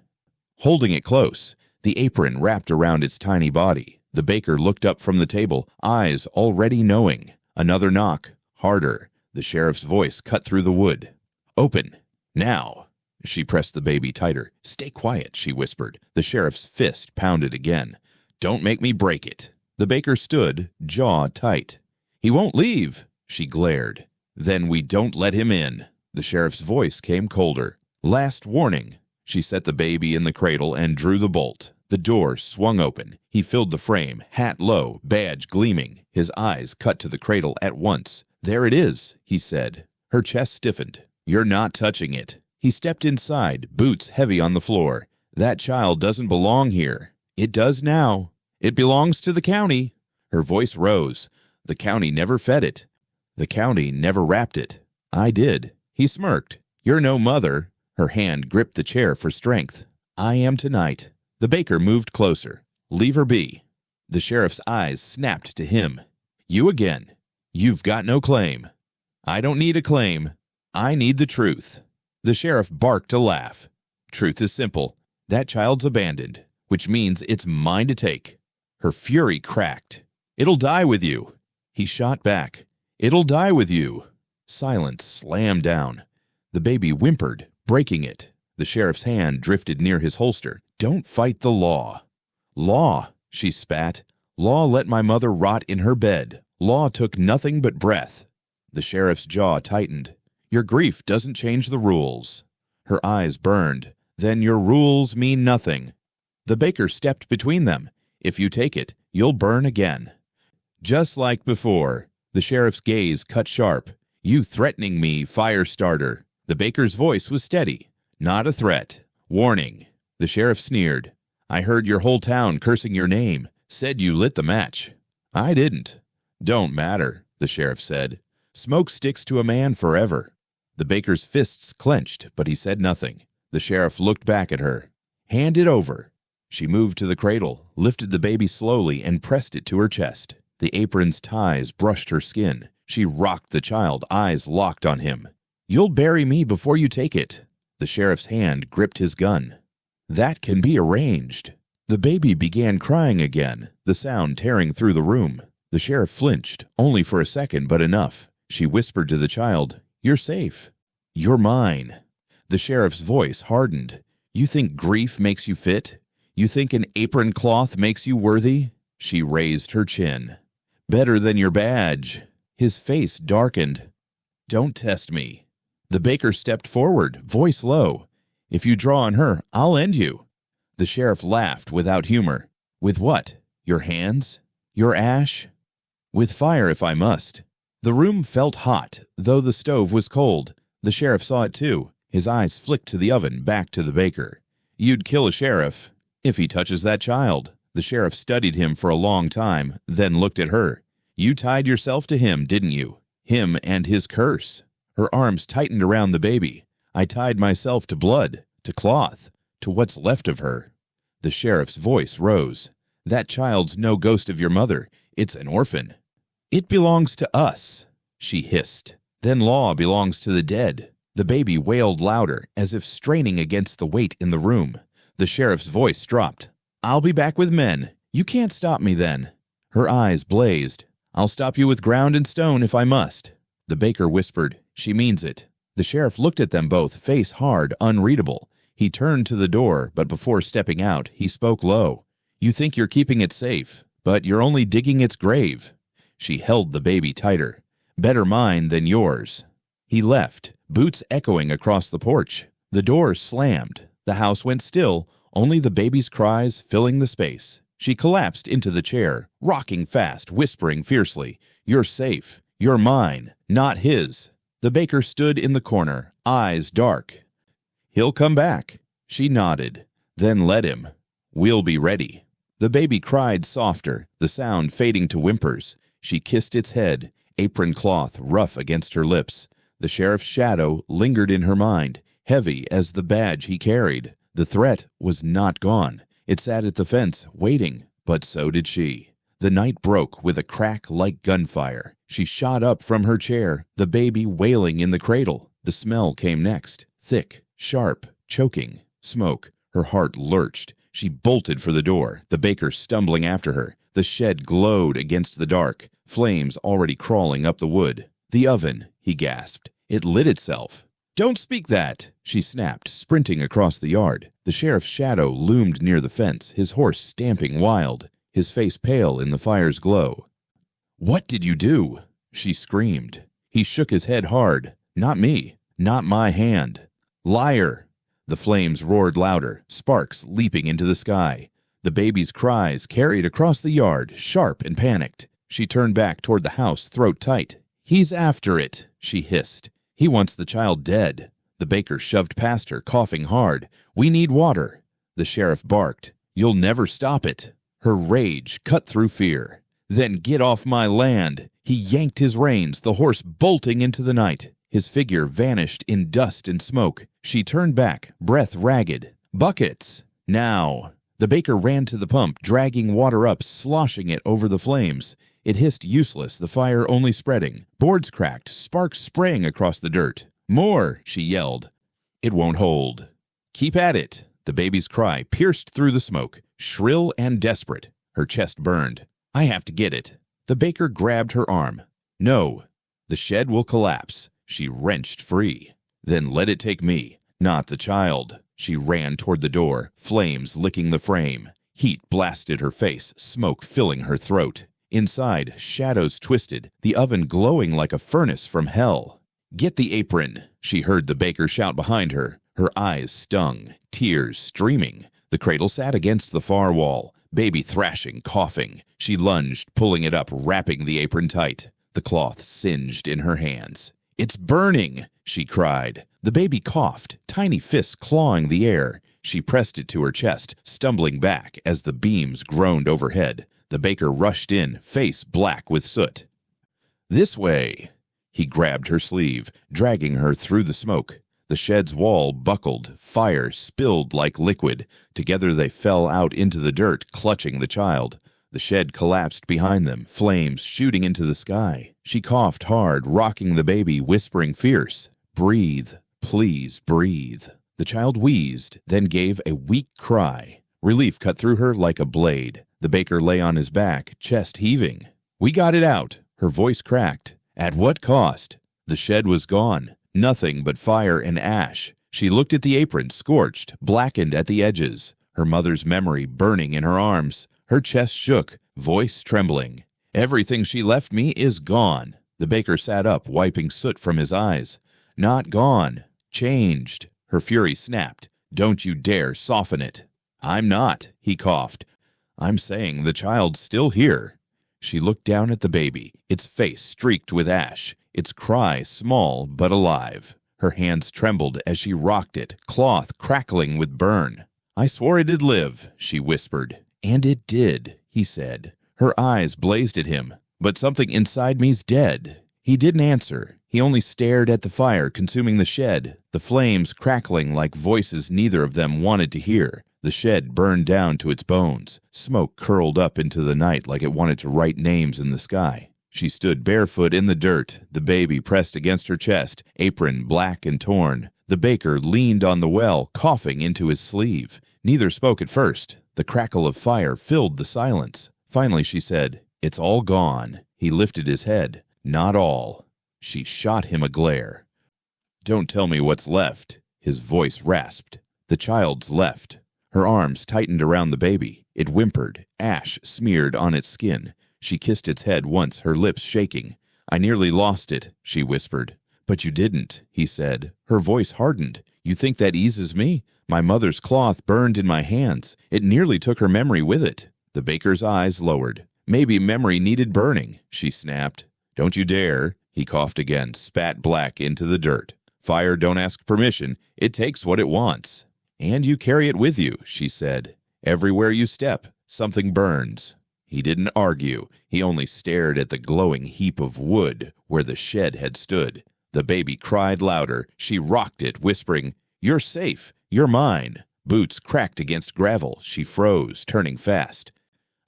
Holding it close, the apron wrapped around its tiny body. The baker looked up from the table, eyes already knowing. Another knock, harder. The sheriff's voice cut through the wood. "Open, now." She pressed the baby tighter. "Stay quiet," she whispered. The sheriff's fist pounded again. "Don't make me break it." The baker stood, jaw tight. "He won't leave," she glared. "Then we don't let him in." The sheriff's voice came colder. "Last warning." She set the baby in the cradle and drew the bolt. The door swung open. He filled the frame, hat low, badge gleaming. His eyes cut to the cradle at once. "There it is," he said. Her chest stiffened. "You're not touching it." He stepped inside, boots heavy on the floor. "That child doesn't belong here." "It does now." "It belongs to the county." Her voice rose. "The county never fed it. The county never wrapped it. I did." He smirked. "You're no mother." Her hand gripped the chair for strength. "I am tonight." The baker moved closer. "Leave her be." The sheriff's eyes snapped to him. "You again. You've got no claim." "I don't need a claim. I need the truth." The sheriff barked a laugh. "Truth is simple. That child's abandoned, which means it's mine to take." Her fury cracked. "It'll die with you." He shot back. "It'll die with you." Silence slammed down. The baby whimpered, breaking it. The sheriff's hand drifted near his holster. "Don't fight the law." "Law," she spat. "Law let my mother rot in her bed. Law took nothing but breath." The sheriff's jaw tightened. "Your grief doesn't change the rules." Her eyes burned. "Then your rules mean nothing." The baker stepped between them. "If you take it, you'll burn again." "Just like before." The sheriff's gaze cut sharp. "You threatening me, fire starter." The baker's voice was steady. "Not a threat. Warning." The sheriff sneered. "I heard your whole town cursing your name. Said you lit the match." "I didn't." "Don't matter," the sheriff said. "Smoke sticks to a man forever." The baker's fists clenched, but he said nothing. The sheriff looked back at her. "Hand it over." She moved to the cradle, lifted the baby slowly, and pressed it to her chest. The apron's ties brushed her skin. She rocked the child, eyes locked on him. "You'll bury me before you take it." The sheriff's hand gripped his gun. "That can be arranged." The baby began crying again, the sound tearing through the room. The sheriff flinched, only for a second, but enough. She whispered to the child, "You're safe." "You're mine." The sheriff's voice hardened. "You think grief makes you fit? You think an apron cloth makes you worthy?" She raised her chin. "Better than your badge." His face darkened. "Don't test me." The baker stepped forward, voice low. "If you draw on her, I'll end you." The sheriff laughed without humor. "With what? Your hands? Your ash?" "With fire if I must." The room felt hot, though the stove was cold. The sheriff saw it too. His eyes flicked to the oven, back to the baker. "You'd kill a sheriff if he touches that child." The sheriff studied him for a long time, then looked at her. "You tied yourself to him, didn't you? Him and his curse." Her arms tightened around the baby. "I tied myself to blood, to cloth, to what's left of her." The sheriff's voice rose. "That child's no ghost of your mother. It's an orphan." "It belongs to us," she hissed. "Then law belongs to the dead." The baby wailed louder, as if straining against the weight in the room. The sheriff's voice dropped. "I'll be back with men. You can't stop me then." Her eyes blazed. "I'll stop you with ground and stone if I must." The baker whispered, "She means it." The sheriff looked at them both, face hard, unreadable. He turned to the door, but before stepping out, he spoke low. You think you're keeping it safe, but you're only digging its grave." She held the baby tighter. "Better mine than yours." He left, boots echoing across the porch. The door slammed. The house went still, only the baby's cries filling the space. She collapsed into the chair, rocking fast, whispering fiercely, "You're safe. You're mine, not his." The baker stood in the corner, eyes dark. "He'll come back." She nodded. "Then let him. We'll be ready." The baby cried softer, the sound fading to whimpers. She kissed its head, apron cloth rough against her lips. The sheriff's shadow lingered in her mind, heavy as the badge he carried. The threat was not gone. It sat at the fence, waiting, but so did she. The night broke with a crack like gunfire. She shot up from her chair, the baby wailing in the cradle. The smell came next, thick, sharp, choking, smoke. Her heart lurched. She bolted for the door, the baker stumbling after her. The shed glowed against the dark, flames already crawling up the wood. "The oven," he gasped. "It lit itself." "Don't speak that," she snapped, sprinting across the yard. The sheriff's shadow loomed near the fence, his horse stamping wild, his face pale in the fire's glow. "What did you do?" she screamed. He shook his head hard. "Not me. Not my hand." "Liar!" The flames roared louder, sparks leaping into the sky. The baby's cries carried across the yard, sharp and panicked. She turned back toward the house, throat tight. "He's after it," she hissed. "He wants the child dead." The baker shoved past her, coughing hard. "We need water." The sheriff barked. "You'll never stop it." Her rage cut through fear. "Then get off my land." He yanked his reins, the horse bolting into the night. His figure vanished in dust and smoke. She turned back, breath ragged. "Buckets! Now!" The baker ran to the pump, dragging water up, sloshing it over the flames. It hissed useless, the fire only spreading. Boards cracked, sparks sprang across the dirt. "More!" she yelled. "It won't hold." "Keep at it." The baby's cry pierced through the smoke, shrill and desperate. Her chest burned. "I have to get it." The baker grabbed her arm. "No. The shed will collapse." She wrenched free. "Then let it take me, not the child." She ran toward the door, flames licking the frame. Heat blasted her face, smoke filling her throat. Inside, shadows twisted, the oven glowing like a furnace from hell. "Get the apron," she heard the baker shout behind her. Her eyes stung, tears streaming. The cradle sat against the far wall, baby thrashing, coughing. She lunged, pulling it up, wrapping the apron tight. The cloth singed in her hands. "It's burning," she cried. The baby coughed, tiny fists clawing the air. She pressed it to her chest, stumbling back as the beams groaned overhead. The baker rushed in, face black with soot. "This way." He grabbed her sleeve, dragging her through the smoke. The shed's wall buckled, fire spilled like liquid. Together they fell out into the dirt, clutching the child. The shed collapsed behind them, flames shooting into the sky. She coughed hard, rocking the baby, whispering fierce, "Breathe, please breathe." The child wheezed, then gave a weak cry. Relief cut through her like a blade. The baker lay on his back, chest heaving. "We got it out." Her voice cracked. "At what cost?" The shed was gone. Nothing but fire and ash. She looked at the apron, scorched, blackened at the edges. Her mother's memory burning in her arms. Her chest shook, voice trembling. "Everything she left me is gone." The baker sat up, wiping soot from his eyes. "Not gone. Changed." Her fury snapped. "Don't you dare soften it." "I'm not," he coughed. "I'm saying the child's still here." She looked down at the baby, its face streaked with ash, its cry small but alive. Her hands trembled as she rocked it, cloth crackling with burn. "I swore it'd live," she whispered. "And it did," he said. Her eyes blazed at him. "But something inside me's dead." He didn't answer. He only stared at the fire consuming the shed, the flames crackling like voices neither of them wanted to hear. The shed burned down to its bones. Smoke curled up into the night like it wanted to write names in the sky. She stood barefoot in the dirt, the baby pressed against her chest, apron black and torn. The baker leaned on the well, coughing into his sleeve. Neither spoke at first. The crackle of fire filled the silence. Finally she said, "It's all gone." He lifted his head. "Not all." She shot him a glare. "Don't tell me what's left." His voice rasped. "The child's left." Her arms tightened around the baby. It whimpered, ash smeared on its skin. She kissed its head once, her lips shaking. "I nearly lost it," she whispered. "But you didn't," he said. Her voice hardened. "You think that eases me? My mother's cloth burned in my hands. It nearly took her memory with it." The baker's eyes lowered. "Maybe memory needed burning," she snapped. "Don't you dare." He coughed again, spat black into the dirt. "Fire don't ask permission. It takes what it wants." "And you carry it with you," she said. "Everywhere you step, something burns." He didn't argue. He only stared at the glowing heap of wood where the shed had stood. The baby cried louder. She rocked it, whispering, "You're safe. You're mine." Boots cracked against gravel. She froze, turning fast.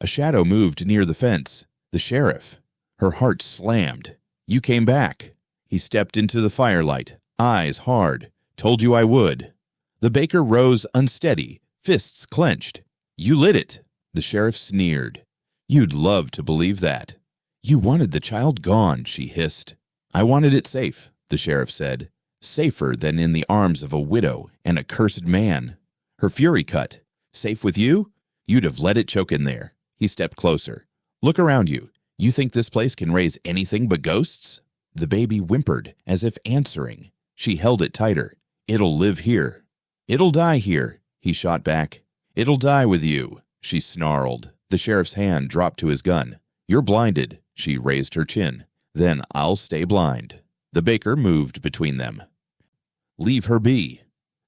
A shadow moved near the fence. The sheriff. Her heart slammed. "You came back." He stepped into the firelight, eyes hard. "Told you I would." The baker rose unsteady, fists clenched. "You lit it." The sheriff sneered. "You'd love to believe that." "You wanted the child gone," she hissed. "I wanted it safe," the sheriff said. "Safer than in the arms of a widow and a cursed man." Her fury cut. "Safe with you? You'd have let it choke in there." He stepped closer. "Look around you. You think this place can raise anything but ghosts?" The baby whimpered, as if answering. She held it tighter. "It'll live here." "It'll die here," he shot back. "It'll die with you," she snarled. The sheriff's hand dropped to his gun. "You're blinded." She raised her chin. "Then I'll stay blind." The baker moved between them. "Leave her be."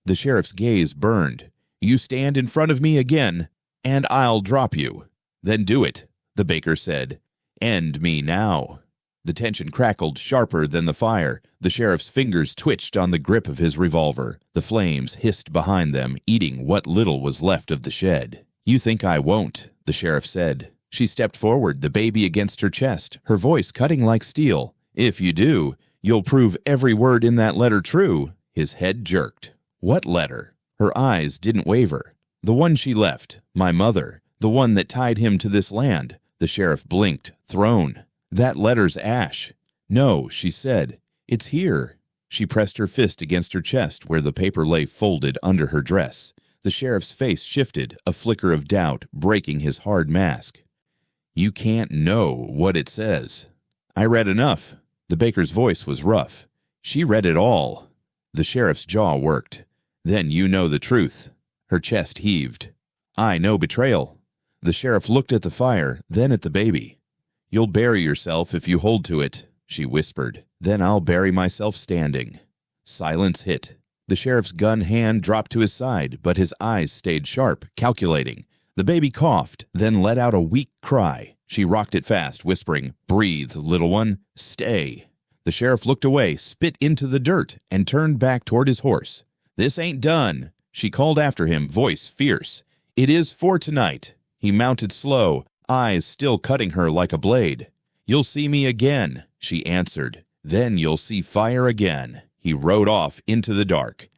The sheriff's gaze burned. "You stand in front of me again, and I'll drop you." "Then do it," the baker said. "End me now." The tension crackled sharper than the fire. The sheriff's fingers twitched on the grip of his revolver. The flames hissed behind them, eating what little was left of the shed. "You think I won't," the sheriff said. She stepped forward, the baby against her chest, her voice cutting like steel. "If you do, you'll prove every word in that letter true." His head jerked. "What letter?" Her eyes didn't waver. "The one she left, my mother, the one that tied him to this land." The sheriff blinked, thrown. "That letter's ash." "No," she said. "It's here." She pressed her fist against her chest where the paper lay folded under her dress. The sheriff's face shifted, a flicker of doubt breaking his hard mask. "You can't know what it says." "I read enough." The baker's voice was rough. "She read it all." The sheriff's jaw worked. "Then you know the truth." Her chest heaved. "I know betrayal." The sheriff looked at the fire, then at the baby. "You'll bury yourself if you hold to it," she whispered. "Then I'll bury myself standing." Silence hit. The sheriff's gun hand dropped to his side, but his eyes stayed sharp, calculating. The baby coughed, then let out a weak cry. She rocked it fast, whispering, "Breathe, little one. Stay." The sheriff looked away, spit into the dirt, and turned back toward his horse. "This ain't done," she called after him, voice fierce. "It is for tonight." He mounted slow, eyes still cutting her like a blade. "You'll see me again," she answered. "Then you'll see fire again." He rode off into the dark.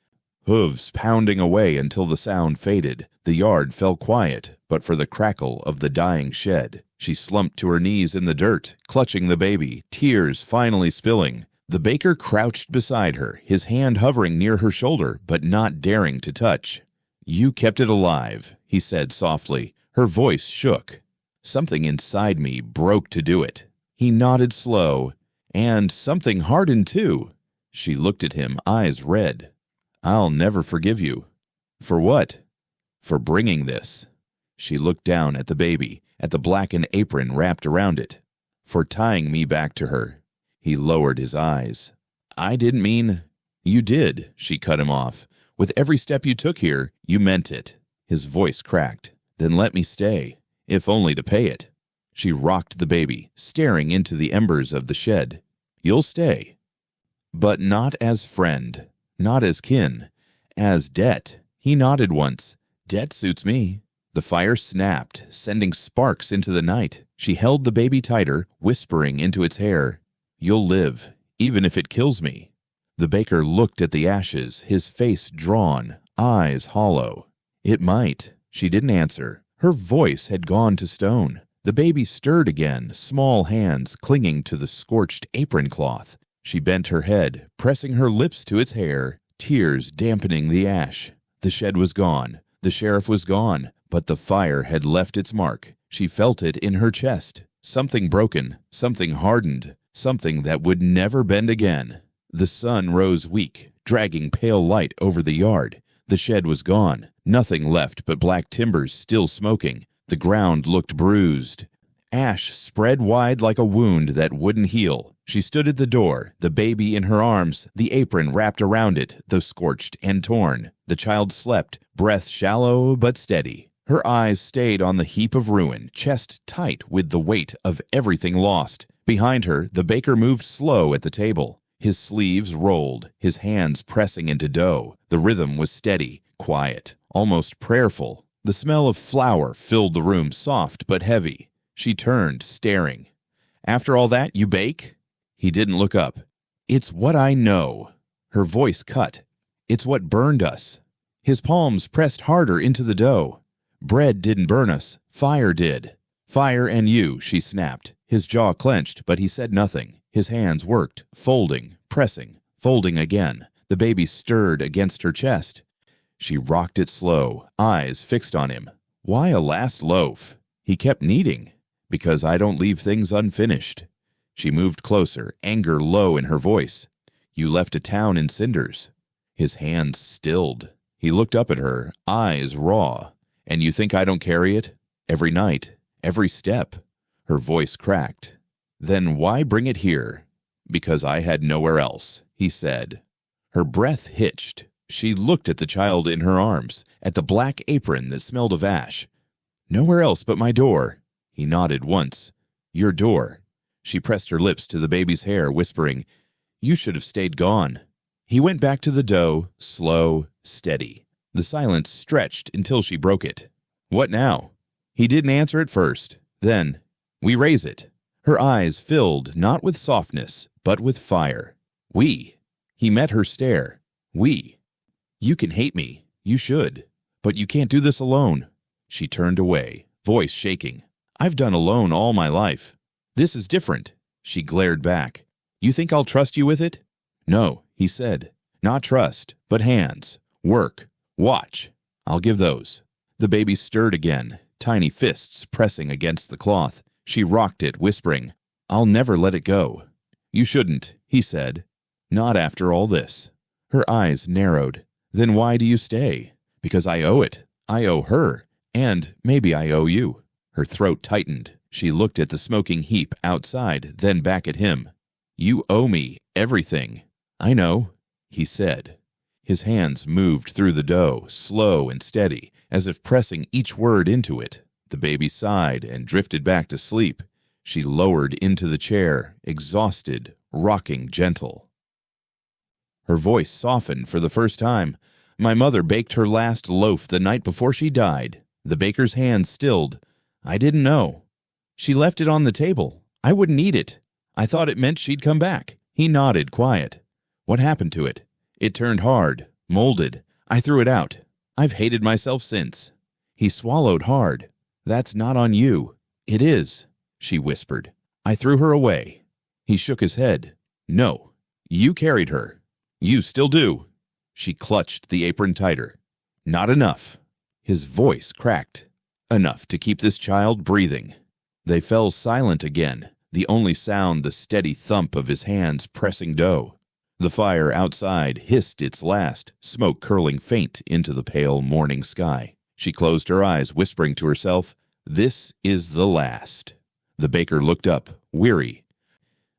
Hooves pounding away until the sound faded. The yard fell quiet, but for the crackle of the dying shed. She slumped to her knees in the dirt, clutching the baby, tears finally spilling. The baker crouched beside her, his hand hovering near her shoulder, but not daring to touch. "You kept it alive," he said softly. Her voice shook. "Something inside me broke to do it." He nodded slow. "And something hardened too." She looked at him, eyes red. "I'll never forgive you." "For what?" "For bringing this." She looked down at the baby, at the blackened apron wrapped around it. "For tying me back to her." He lowered his eyes. "I didn't mean—" "You did," she cut him off. "With every step you took here, you meant it." His voice cracked. "Then let me stay, if only to pay it." She rocked the baby, staring into the embers of the shed. "You'll stay." "But not as friend, not as kin, as debt." He nodded once. "Debt suits me." The fire snapped, sending sparks into the night. She held the baby tighter, whispering into its hair, "You'll live, even if it kills me." The baker looked at the ashes, his face drawn, eyes hollow. "It might." She didn't answer. Her voice had gone to stone. The baby stirred again, small hands clinging to the scorched apron cloth. She bent her head, pressing her lips to its hair, tears dampening the ash. The shed was gone. The sheriff was gone, But the fire had left its mark. She felt it in her chest. Something broken, something hardened, something that would never bend again. The sun rose weak, dragging pale light over the yard. The shed was gone, nothing left but black timbers still smoking. The ground looked bruised. Ash spread wide like a wound that wouldn't heal. She stood at the door, the baby in her arms, the apron wrapped around it, though scorched and torn. The child slept, breath shallow but steady. Her eyes stayed on the heap of ruin, chest tight with the weight of everything lost. Behind her, the baker moved slow at the table. His sleeves rolled, his hands pressing into dough. The rhythm was steady, quiet, almost prayerful. The smell of flour filled the room, soft but heavy. She turned, staring. "After all that, you bake?" He didn't look up. "It's what I know." Her voice cut. "It's what burned us." His palms pressed harder into the dough. "Bread didn't burn us. Fire did." "Fire and you," she snapped. His jaw clenched, but he said nothing. His hands worked, folding, pressing, folding again. The baby stirred against her chest. She rocked it slow, eyes fixed on him. "Why a last loaf?" He kept kneading. "Because I don't leave things unfinished." She moved closer, anger low in her voice. "You left a town in cinders." His hands stilled. He looked up at her, eyes raw. "And you think I don't carry it? Every night, every step." Her voice cracked. "Then why bring it here?" "Because I had nowhere else," he said. Her breath hitched. She looked at the child in her arms, at the black apron that smelled of ash. "Nowhere else but my door." He nodded once. "Your door." She pressed her lips to the baby's hair, whispering, "You should have stayed gone." He went back to the dough, slow, steady. The silence stretched until she broke it. "What now?" He didn't answer at first. Then, "We raise it." Her eyes filled not with softness, but with fire. "We." He met her stare. "We." "You can hate me. You should. But you can't do this alone." She turned away, voice shaking. "I've done alone all my life. This is different." She glared back. "You think I'll trust you with it?" "No," he said. "Not trust, but hands. Work. Watch. I'll give those." The baby stirred again, tiny fists pressing against the cloth. She rocked it, whispering, "I'll never let it go." "You shouldn't," he said. "Not after all this." Her eyes narrowed. "Then why do you stay?" "Because I owe it. I owe her. And maybe I owe you." Her throat tightened. She looked at the smoking heap outside, then back at him. "You owe me everything." "I know," he said. His hands moved through the dough, slow and steady, as if pressing each word into it. The baby sighed and drifted back to sleep. She lowered into the chair, exhausted, rocking gentle. Her voice softened for the first time. "My mother baked her last loaf the night before she died." The baker's hand stilled. "I didn't know. She left it on the table. I wouldn't eat it. I thought it meant she'd come back." He nodded, quiet. "What happened to it?" "It turned hard, molded. I threw it out. I've hated myself since." He swallowed hard. "That's not on you." "It is," she whispered. "I threw her away." He shook his head. "No, you carried her. You still do." She clutched the apron tighter. "Not enough." His voice cracked. "Enough to keep this child breathing." They fell silent again, the only sound the steady thump of his hands pressing dough. The fire outside hissed its last, smoke curling faint into the pale morning sky. She closed her eyes, whispering to herself, "This is the last." The baker looked up, weary.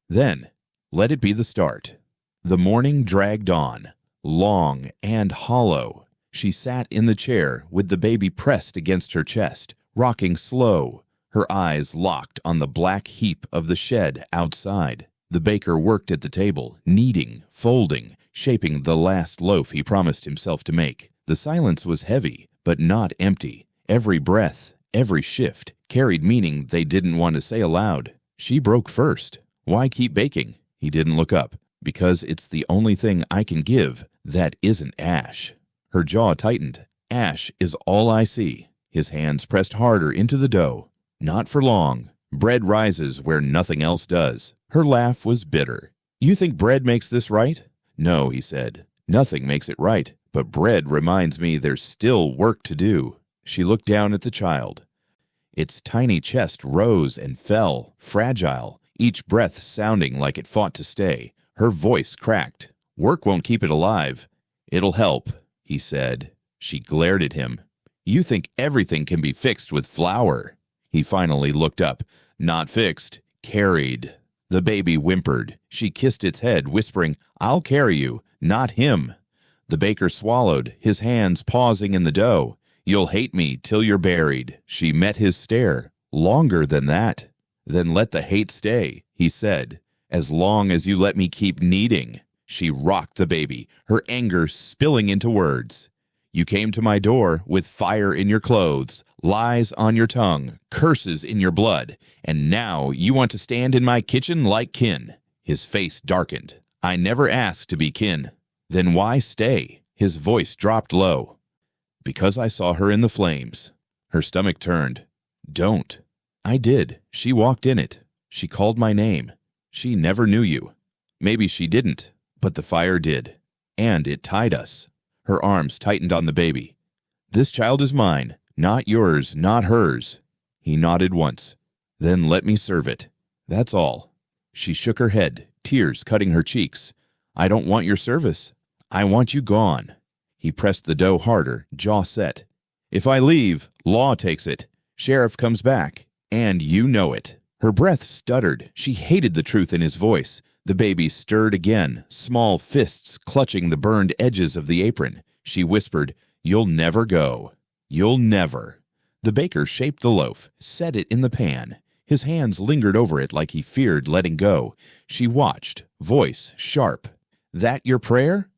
"Then, let it be the start." The morning dragged on, long and hollow. She sat in the chair with the baby pressed against her chest, rocking slow, her eyes locked on the black heap of the shed outside. The baker worked at the table, kneading, folding, shaping the last loaf he promised himself to make. The silence was heavy, but not empty. Every breath, every shift, carried meaning they didn't want to say aloud. She broke first. "Why keep baking?" He didn't look up. "Because it's the only thing I can give that isn't ash." Her jaw tightened. "Ash is all I see." His hands pressed harder into the dough. "Not for long. Bread rises where nothing else does." Her laugh was bitter. "You think bread makes this right?" "No," he said. "Nothing makes it right, but bread reminds me there's still work to do." She looked down at the child. Its tiny chest rose and fell, fragile, each breath sounding like it fought to stay. Her voice cracked. "Work won't keep it alive." "It'll help," he said. She glared at him. "You think everything can be fixed with flour." He finally looked up. "Not fixed, carried." The baby whimpered. She kissed its head, whispering, "I'll carry you, not him." The baker swallowed, his hands pausing in the dough. "You'll hate me till you're buried." She met his stare. "Longer than that." "Then let the hate stay," he said, "as long as you let me keep kneading." She rocked the baby, her anger spilling into words. "You came to my door with fire in your clothes, lies on your tongue, curses in your blood, and now you want to stand in my kitchen like kin." His face darkened. "I never asked to be kin." "Then why stay?" His voice dropped low. "Because I saw her in the flames." Her stomach turned. "Don't." "I did. She walked in it. She called my name. She never knew you." "Maybe she didn't, but the fire did. And it tied us." Her arms tightened on the baby. "This child is mine, not yours, not hers." He nodded once. "Then let me serve it. That's all." She shook her head, tears cutting her cheeks. "I don't want your service. I want you gone." He pressed the dough harder, jaw set. "If I leave, law takes it. Sheriff comes back. And you know it." Her breath stuttered. She hated the truth in his voice. The baby stirred again, small fists clutching the burned edges of the apron. She whispered, "You'll never go. You'll never." The baker shaped the loaf, set it in the pan. His hands lingered over it like he feared letting go. She watched, voice sharp. "That your prayer?"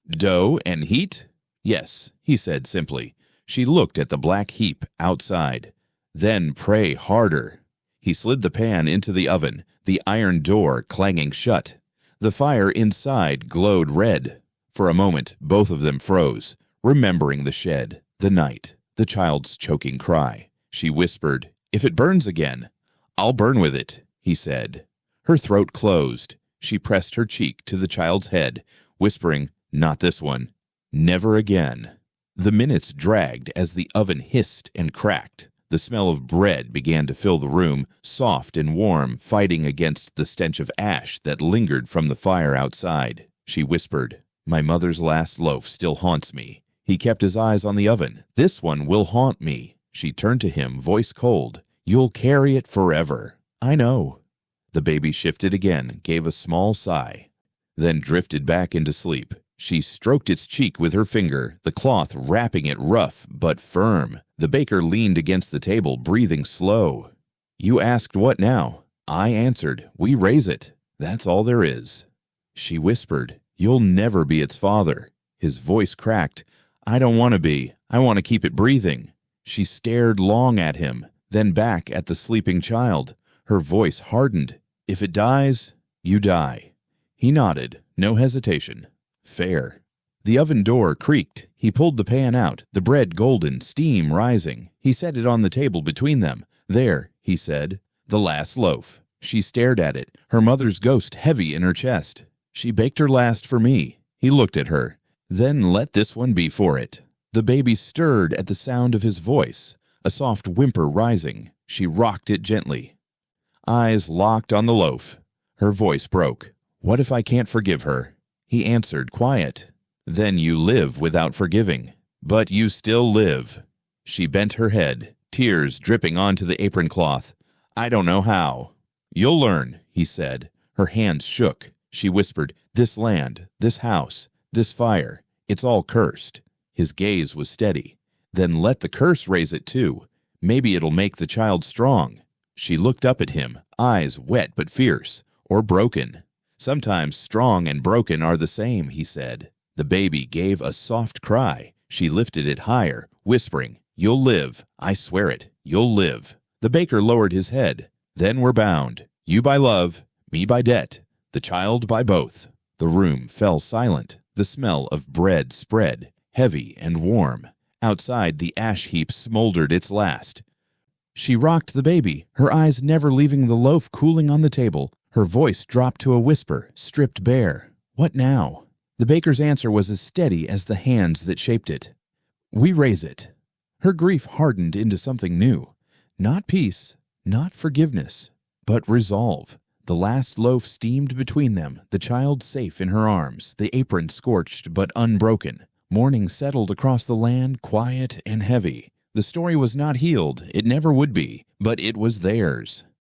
"Dough and heat?" "Yes," he said simply. She looked at the black heap outside. "Then pray harder." He slid the pan into the oven, the iron door clanging shut. The fire inside glowed red. For a moment, both of them froze, remembering the shed, the night, the child's choking cry. She whispered, "If it burns again, I'll burn with it," he said. Her throat closed. She pressed her cheek to the child's head, whispering, "Not this one. Never again." The minutes dragged as the oven hissed and cracked. The smell of bread began to fill the room, soft and warm, fighting against the stench of ash that lingered from the fire outside. She whispered, "My mother's last loaf still haunts me." He kept his eyes on the oven. "This one will haunt me." She turned to him, voice cold. "You'll carry it forever." "I know." The baby shifted again, gave a small sigh, then drifted back into sleep. She stroked its cheek with her finger, the cloth wrapping it rough but firm. The baker leaned against the table, breathing slow. "You asked what now?" I answered, "We raise it. That's all there is." She whispered, "You'll never be its father." His voice cracked. "I don't want to be. I want to keep it breathing." She stared long at him, then back at the sleeping child. Her voice hardened. "If it dies, you die." He nodded, no hesitation. "Fair." The oven door creaked. He pulled the pan out, the bread golden, steam rising. He set it on the table between them. "There," he said, "the last loaf." She stared at it, her mother's ghost heavy in her chest. "She baked her last for me." He looked at her. "Then let this one be for it." The baby stirred at the sound of his voice, a soft whimper rising. She rocked it gently. Eyes locked on the loaf. Her voice broke. "What if I can't forgive her?" He answered, quiet. "Then you live without forgiving. But you still live." She bent her head, tears dripping onto the apron cloth. "I don't know how." "You'll learn," he said. Her hands shook. She whispered, "This land, this house, this fire, it's all cursed." His gaze was steady. "Then let the curse raise it too. Maybe it'll make the child strong." She looked up at him, eyes wet but fierce, or broken. "Sometimes strong and broken are the same," he said. The baby gave a soft cry. She lifted it higher, whispering, "You'll live. I swear it. You'll live." The baker lowered his head. "Then we're bound. You by love, me by debt, the child by both." The room fell silent. The smell of bread spread, heavy and warm. Outside, the ash heap smoldered its last. She rocked the baby, her eyes never leaving the loaf cooling on the table. Her voice dropped to a whisper, stripped bare. "What now?" The baker's answer was as steady as the hands that shaped it. "We raise it." Her grief hardened into something new. Not peace, not forgiveness, but resolve. The last loaf steamed between them, the child safe in her arms, the apron scorched but unbroken. Morning settled across the land, quiet and heavy. The story was not healed, it never would be, but it was theirs.